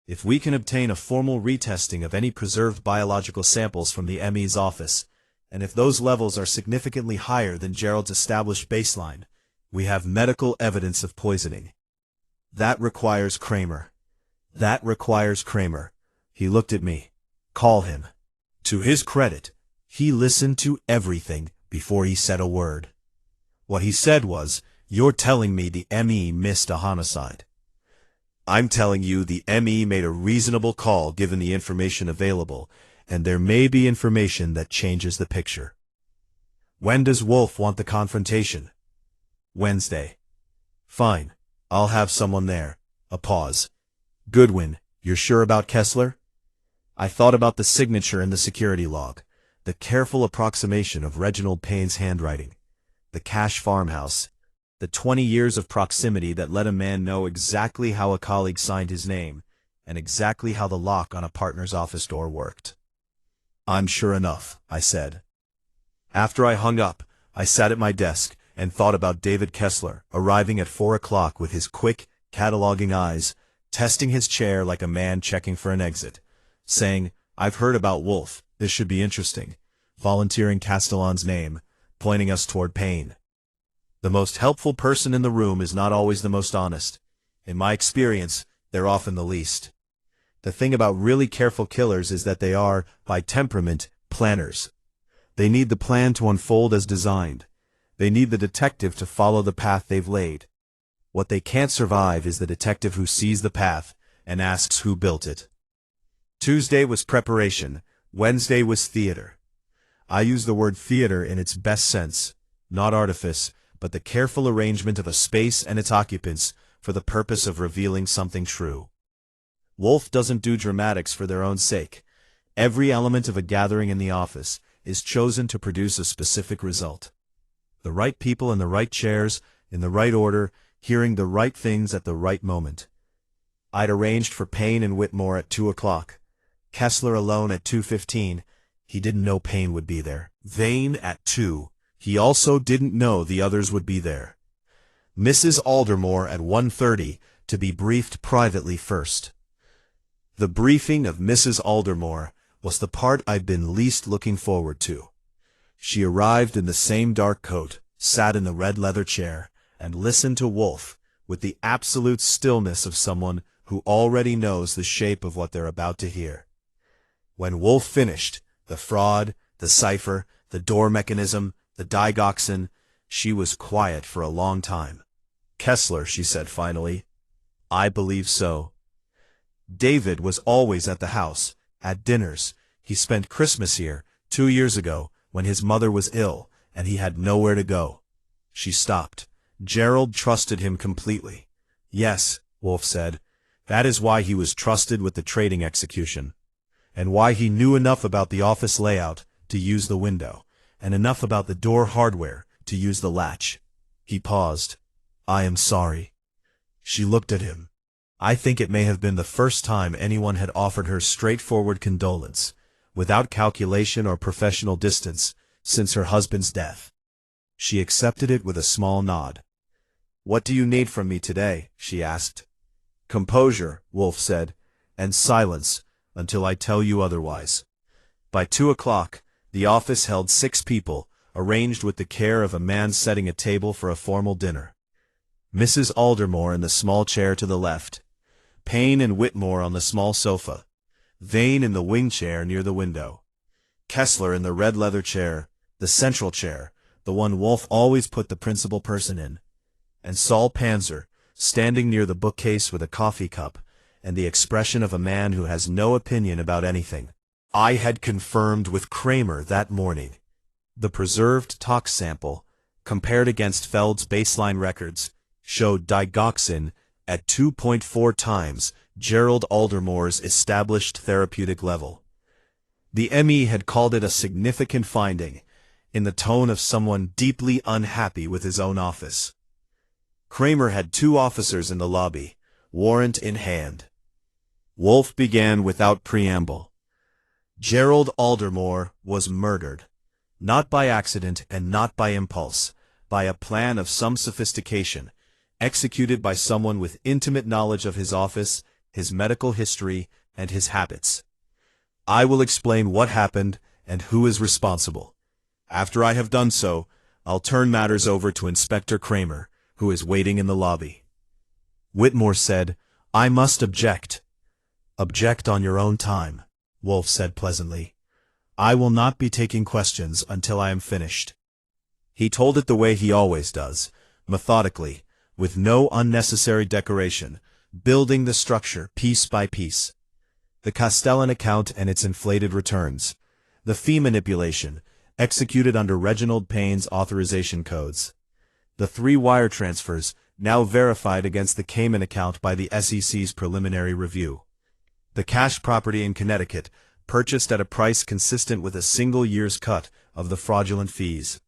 If we can obtain a formal retesting of any preserved biological samples from the ME's office, and if those levels are significantly higher than Gerald's established baseline, we have medical evidence of poisoning. That requires Kramer. That requires Kramer. He looked at me. Call him. To his credit, he listened to everything before he said a word. What he said was, "You're telling me the ME missed a homicide." I'm telling you the ME made a reasonable call given the information available, and there may be information that changes the picture. When does Wolfe want the confrontation? Wednesday. Fine. I'll have someone there. A pause. Goodwin, you're sure about Kessler? I thought about the signature in the security log, the careful approximation of Reginald Payne's handwriting, the cash farmhouse, the 20 years of proximity that let a man know exactly how a colleague signed his name, and exactly how the lock on a partner's office door worked. I'm sure enough, I said. After I hung up, I sat at my desk and thought about David Kessler arriving at 4 o'clock with his quick, cataloging eyes, testing his chair like a man checking for an exit, saying, "I've heard about Wolfe, this should be interesting," volunteering Castellan's name, pointing us toward Payne. The most helpful person in the room is not always the most honest. In my experience, they're often the least. The thing about really careful killers is that they are, by temperament, planners. They need the plan to unfold as designed. They need the detective to follow the path they've laid. What they can't survive is the detective who sees the path and asks who built it. Tuesday was preparation. Wednesday was theater. I use the word theater in its best sense, not artifice, but the careful arrangement of a space and its occupants for the purpose of revealing something true. Wolfe doesn't do dramatics for their own sake. Every element of a gathering in the office is chosen to produce a specific result. The right people in the right chairs, in the right order, hearing the right things at the right moment. I'd arranged for Payne and Whitmore at 2 o'clock. Kessler alone at 2:15. He didn't know Payne would be there. Vane at 2. He also didn't know the others would be there. Mrs. Aldermore at 1:30 to be briefed privately first. The briefing of Mrs. Aldermore was the part I'd been least looking forward to. She arrived in the same dark coat, sat in the red leather chair, and listened to Wolfe with the absolute stillness of someone who already knows the shape of what they're about to hear. When Wolfe finished, the fraud, the cipher, the door mechanism, the digoxin, she was quiet for a long time. "Kessler," she said finally. "I believe so." David was always at the house, at dinners. He spent Christmas here, 2 years ago, when his mother was ill, and he had nowhere to go. She stopped. Gerald trusted him completely. "Yes," Wolfe said. "That is why he was trusted with the trading execution, and why he knew enough about the office layout to use the window, and enough about the door hardware to use the latch." He paused. "I am sorry." She looked at him. I think it may have been the first time anyone had offered her straightforward condolence, without calculation or professional distance, since her husband's death. She accepted it with a small nod. "What do you need from me today?" she asked. "Composure," Wolfe said, "and silence until I tell you otherwise." By 2 o'clock, the office held 6 people, arranged with the care of a man setting a table for a formal dinner. Mrs. Aldermore in the small chair to the left, Payne and Whitmore on the small sofa, Vane in the wing chair near the window, Kessler in the red leather chair, the central chair, the one Wolfe always put the principal person in. and Saul Panzer, standing near the bookcase with a coffee cup, and the expression of a man who has no opinion about anything. I had confirmed with Kramer that morning. The preserved tox sample, compared against Feld's baseline records, showed digoxin at 2.4 times Gerald Aldermore's established therapeutic level. The ME had called it a significant finding, in the tone of someone deeply unhappy with his own office. Kramer had 2 officers in the lobby, warrant in hand. Wolfe began without preamble. Gerald Aldermore was murdered, not by accident and not by impulse, by a plan of some sophistication, executed by someone with intimate knowledge of his office, his medical history, and his habits. I will explain what happened and who is responsible. After I have done so, I'll turn matters over to Inspector Kramer, who is waiting in the lobby. Whitmore said, I must object. Object on your own time, Wolfe said pleasantly. I will not be taking questions until I am finished. He told it the way he always does, methodically, with no unnecessary decoration, building the structure piece by piece. The Castellan account and its inflated returns. The fee manipulation, executed under Reginald Payne's authorization codes. The 3 wire transfers, now verified against the Cayman account by the SEC's preliminary review. The cash property in Connecticut, purchased at a price consistent with a single year's cut of the fraudulent fees.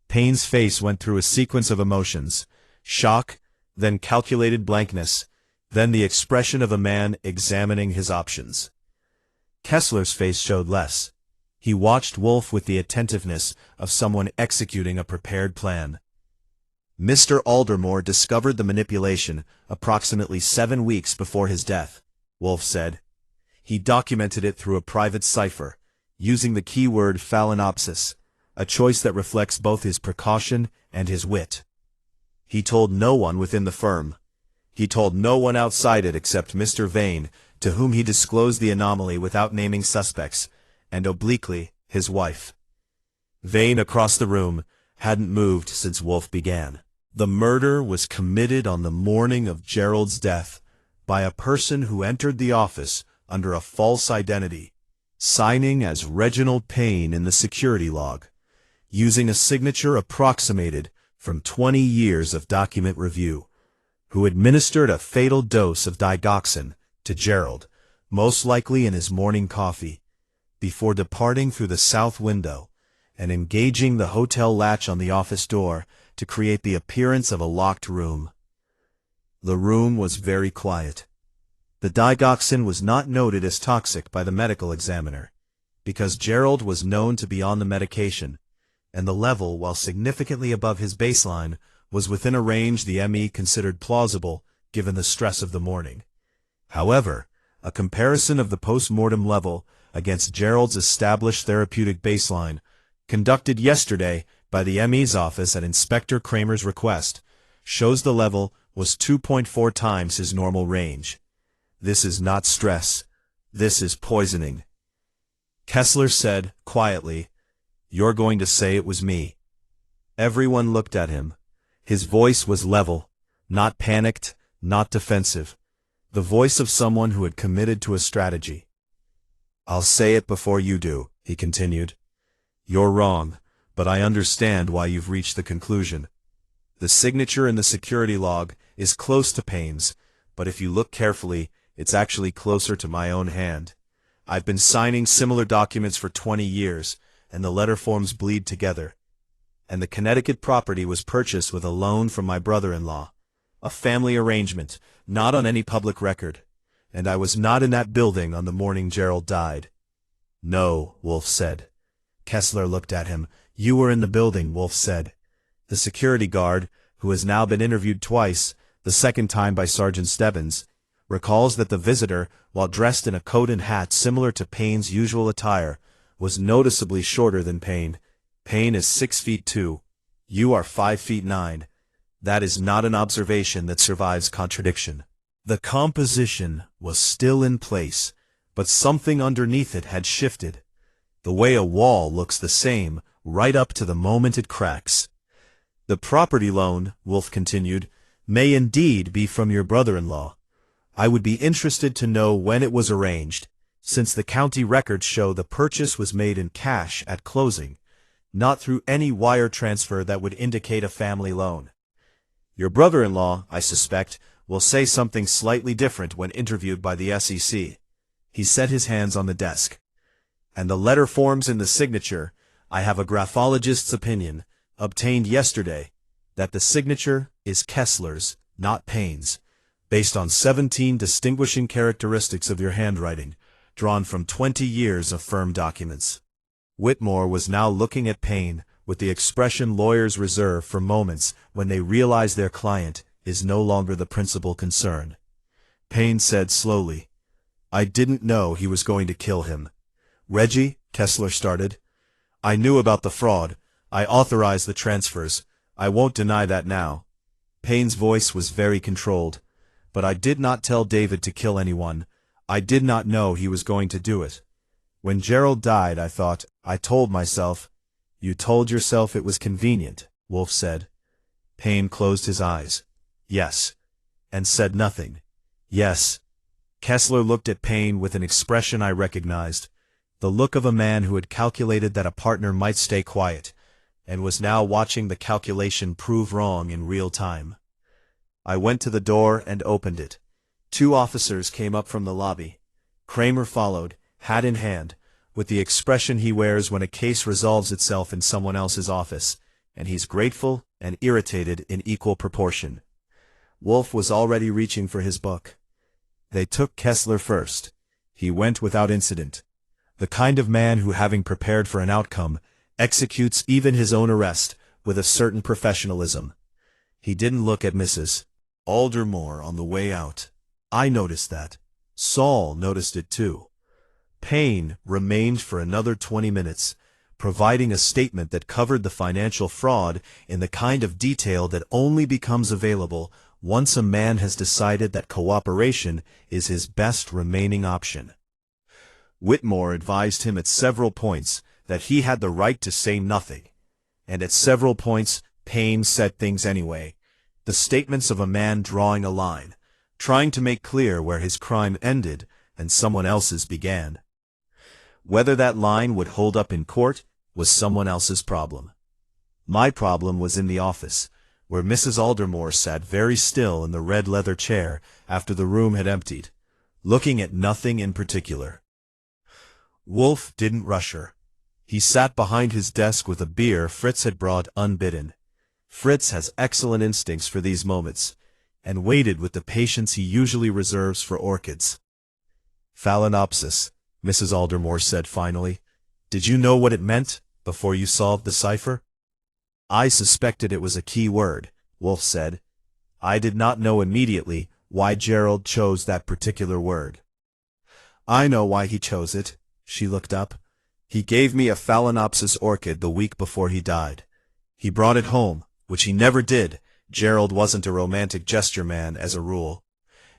Payne's face went through a sequence of emotions, shock, then calculated blankness, then the expression of a man examining his options. Kessler's face showed less. He watched Wolfe with the attentiveness of someone executing a prepared plan. Mr. Aldermore discovered the manipulation approximately 7 weeks before his death, Wolfe said. He documented it through a private cipher, using the keyword phalaenopsis, a choice that reflects both his precaution and his wit. He told no one within the firm. He told no one outside it except Mr. Vane, to whom he disclosed the anomaly without naming suspects, and obliquely, his wife. Vane, across the room, hadn't moved since Wolfe began. The murder was committed on the morning of Gerald's death by a person who entered the office under a false identity, signing as Reginald Payne in the security log, using a signature approximated from 20 years of document review, who administered a fatal dose of digoxin to Gerald, most likely in his morning coffee, before departing through the south window and engaging the hotel latch on the office door to create the appearance of a locked room. The room was very quiet. The digoxin was not noted as toxic by the medical examiner, because Gerald was known to be on the medication, and the level, while significantly above his baseline, was within a range the ME considered plausible given the stress of the morning. However, a comparison of the post-mortem level against Gerald's established therapeutic baseline, conducted yesterday by the ME's office at Inspector Kramer's request, shows the level was 2.4 times his normal range. This is not stress. This is poisoning. Kessler said, quietly, You're going to say it was me. Everyone looked at him. His voice was level, not panicked, not defensive. The voice of someone who had committed to a strategy. I'll say it before you do, he continued. You're wrong, but I understand why you've reached the conclusion. The signature in the security log is close to Payne's, but if you look carefully, it's actually closer to my own hand. I've been signing similar documents for 20 years, and the letter forms bleed together. And the Connecticut property was purchased with a loan from my brother-in-law. A family arrangement, not on any public record. And I was not in that building on the morning Gerald died. No, Wolfe said. Kessler looked at him. You were in the building, Wolfe said. The security guard, who has now been interviewed twice, the second time by Sergeant Stebbins, recalls that the visitor, while dressed in a coat and hat similar to Payne's usual attire, was noticeably shorter than Payne. Payne is 6'2". You are 5'9". That is not an observation that survives contradiction. The composition was still in place, but something underneath it had shifted. The way a wall looks the same right up to the moment it cracks. The property loan, Wolfe continued, may indeed be from your brother-in-law. I would be interested to know when it was arranged, since the county records show the purchase was made in cash at closing, not through any wire transfer that would indicate a family loan. Your brother-in-law, I suspect, will say something slightly different when interviewed by the SEC. He set his hands on the desk. And the letter forms in the signature, I have a graphologist's opinion, obtained yesterday, that the signature is Kessler's, not Payne's, based on 17 distinguishing characteristics of your handwriting, drawn from 20 years of firm documents. Whitmore was now looking at Payne with the expression lawyers reserve for moments when they realize their client is no longer the principal concern. Payne said slowly, I didn't know he was going to kill him. Reggie, Kessler started. I knew about the fraud. I authorized the transfers. I won't deny that now. Payne's voice was very controlled. But I did not tell David to kill anyone. I did not know he was going to do it. When Gerald died, I told myself. You told yourself it was convenient, Wolfe said. Payne closed his eyes. Yes. And said nothing. Yes. Kessler looked at Payne with an expression I recognized, the look of a man who had calculated that a partner might stay quiet, and was now watching the calculation prove wrong in real time. I went to the door and opened it. 2 officers came up from the lobby. Kramer followed, hat in hand, with the expression he wears when a case resolves itself in someone else's office, and he's grateful and irritated in equal proportion. Wolfe was already reaching for his book. They took Kessler first. He went without incident. The kind of man who, having prepared for an outcome, executes even his own arrest with a certain professionalism. He didn't look at Mrs. Aldermore on the way out. I noticed that. Saul noticed it too. Payne remained for another 20 minutes, providing a statement that covered the financial fraud in the kind of detail that only becomes available once a man has decided that cooperation is his best remaining option. Whitmore advised him at several points that he had the right to say nothing, and at several points Payne said things anyway, the statements of a man drawing a line, trying to make clear where his crime ended and someone else's began. Whether that line would hold up in court was someone else's problem. My problem was in the office, where Mrs. Aldermore sat very still in the red leather chair after the room had emptied, looking at nothing in particular. Wolfe didn't rush her. He sat behind his desk with a beer Fritz had brought unbidden. Fritz has excellent instincts for these moments, and waited with the patience he usually reserves for orchids. Phalaenopsis, Mrs. Aldermore said finally. Did you know what it meant before you solved the cipher? I suspected it was a key word, Wolfe said. I did not know immediately why Gerald chose that particular word. I know why he chose it. She looked up. He gave me a Phalaenopsis orchid the week before he died. He brought it home, which he never did. Gerald wasn't a romantic gesture man, as a rule.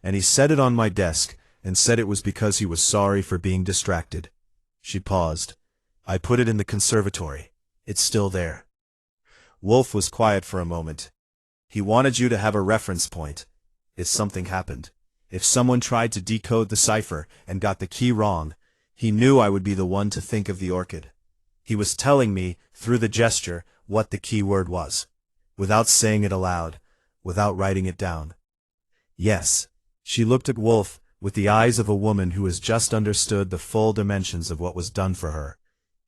And he set it on my desk, and said it was because he was sorry for being distracted. She paused. I put it in the conservatory. It's still there. Wolfe was quiet for a moment. He wanted you to have a reference point. If something happened, if someone tried to decode the cipher and got the key wrong, he knew I would be the one to think of the orchid. He was telling me, through the gesture, what the key word was, without saying it aloud, without writing it down. Yes. She looked at Wolfe with the eyes of a woman who has just understood the full dimensions of what was done for her.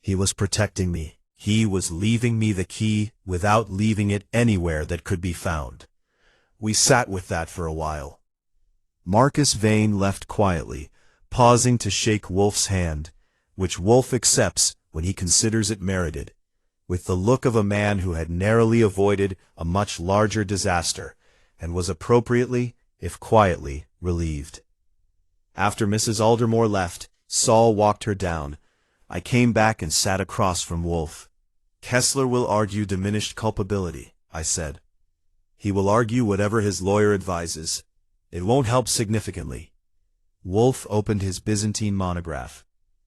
He was protecting me. He was leaving me the key without leaving it anywhere that could be found. We sat with that for a while. Marcus Vane left quietly, pausing to shake Wolfe's hand, which Wolfe accepts when he considers it merited, with the look of a man who had narrowly avoided a much larger disaster, and was appropriately, if quietly, relieved. After Mrs. Aldermore left, Saul walked her down. I came back and sat across from Wolfe. Kessler will argue diminished culpability, I said. He will argue whatever his lawyer advises. It won't help significantly. Wolfe opened his Byzantine monograph.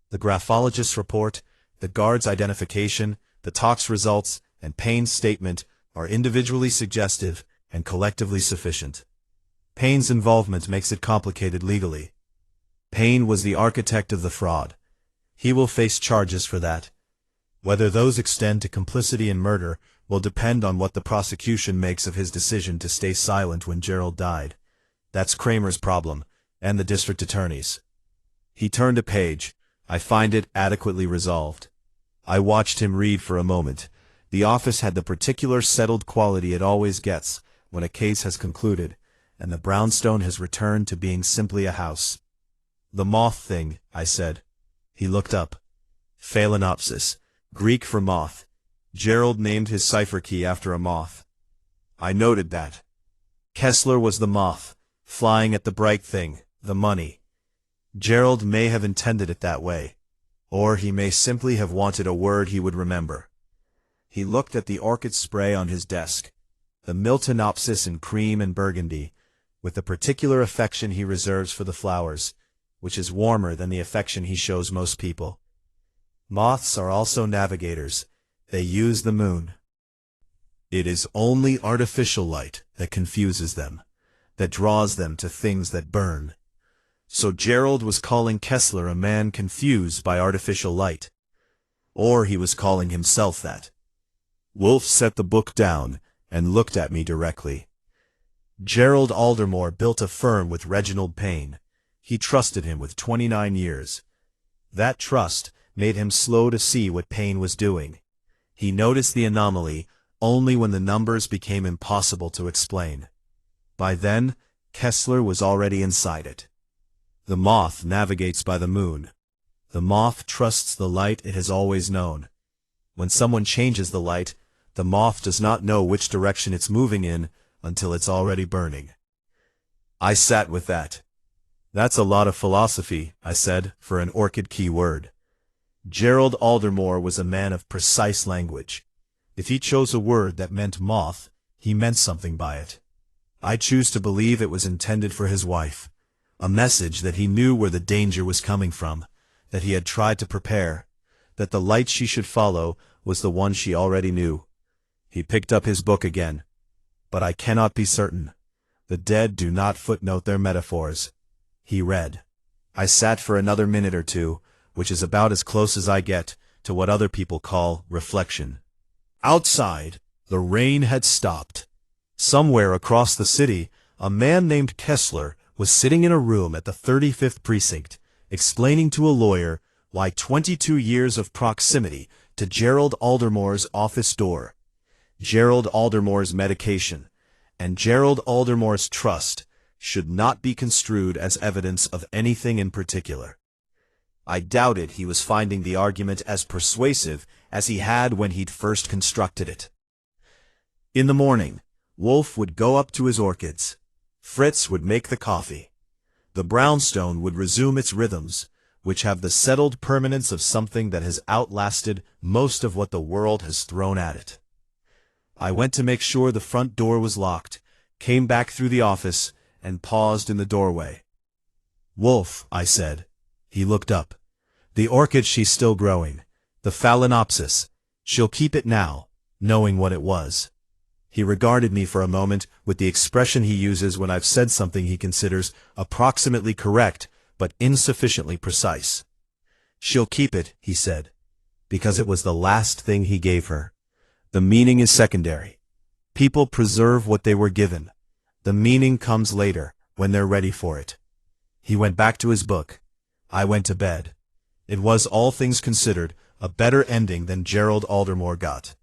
The graphologist's report, the guard's identification, the talk's results, and Payne's statement are individually suggestive and collectively sufficient. Payne's involvement makes it complicated legally. Payne was the architect of the fraud. He will face charges for that. Whether those extend to complicity in murder will depend on what the prosecution makes of his decision to stay silent when Gerald died. That's Kramer's problem, and the district attorney's. He turned a page. I find it adequately resolved. I watched him read for a moment. The office had the particular settled quality it always gets when a case has concluded, and the brownstone has returned to being simply a house. The moth thing, I said. He looked up. Phalaenopsis, Greek for moth. Gerald named his cipher key after a moth. I noted that. Kessler was the moth, flying at the bright thing, the money. Gerald may have intended it that way, or he may simply have wanted a word he would remember. He looked at the orchid spray on his desk, the Miltonopsis in cream and burgundy, with the particular affection he reserves for the flowers, which is warmer than the affection he shows most people. Moths are also navigators. They use the moon. It is only artificial light that confuses them, that draws them to things that burn. So Gerald was calling Kessler a man confused by artificial light. Or he was calling himself that. Wolfe set the book down and looked at me directly. Gerald Aldermore built a firm with Reginald Payne. He trusted him with 29 years. That trust made him slow to see what Payne was doing. He noticed the anomaly only when the numbers became impossible to explain. By then, Kessler was already inside it. The moth navigates by the moon. The moth trusts the light it has always known. When someone changes the light, the moth does not know which direction it's moving in until it's already burning. I sat with that. That's a lot of philosophy, I said, for an orchid key word. Gerald Aldermore was a man of precise language. If he chose a word that meant moth, he meant something by it. I choose to believe it was intended for his wife. A message that he knew where the danger was coming from, that he had tried to prepare, that the light she should follow was the one she already knew. He picked up his book again. But I cannot be certain. The dead do not footnote their metaphors. He read. I sat for another minute or two, which is about as close as I get to what other people call reflection. Outside, the rain had stopped. Somewhere across the city, a man named Kessler was sitting in a room at the 35th precinct, explaining to a lawyer why 22 years of proximity to Gerald Aldermore's office door, Gerald Aldermore's medication, and Gerald Aldermore's trust should not be construed as evidence of anything in particular. I doubted he was finding the argument as persuasive as he had when he'd first constructed it. In the morning, Wolfe would go up to his orchids. Fritz would make the coffee. The brownstone would resume its rhythms, which have the settled permanence of something that has outlasted most of what the world has thrown at it. I went to make sure the front door was locked, came back through the office, and paused in the doorway. Wolfe, I said. He looked up. The orchid she's still growing. The Phalaenopsis. She'll keep it now, knowing what it was. He regarded me for a moment with the expression he uses when I've said something he considers approximately correct but insufficiently precise. She'll keep it, he said, because it was the last thing he gave her. The meaning is secondary. People preserve what they were given. The meaning comes later, when they're ready for it. He went back to his book. I went to bed. It was, all things considered, a better ending than Gerald Aldermore got.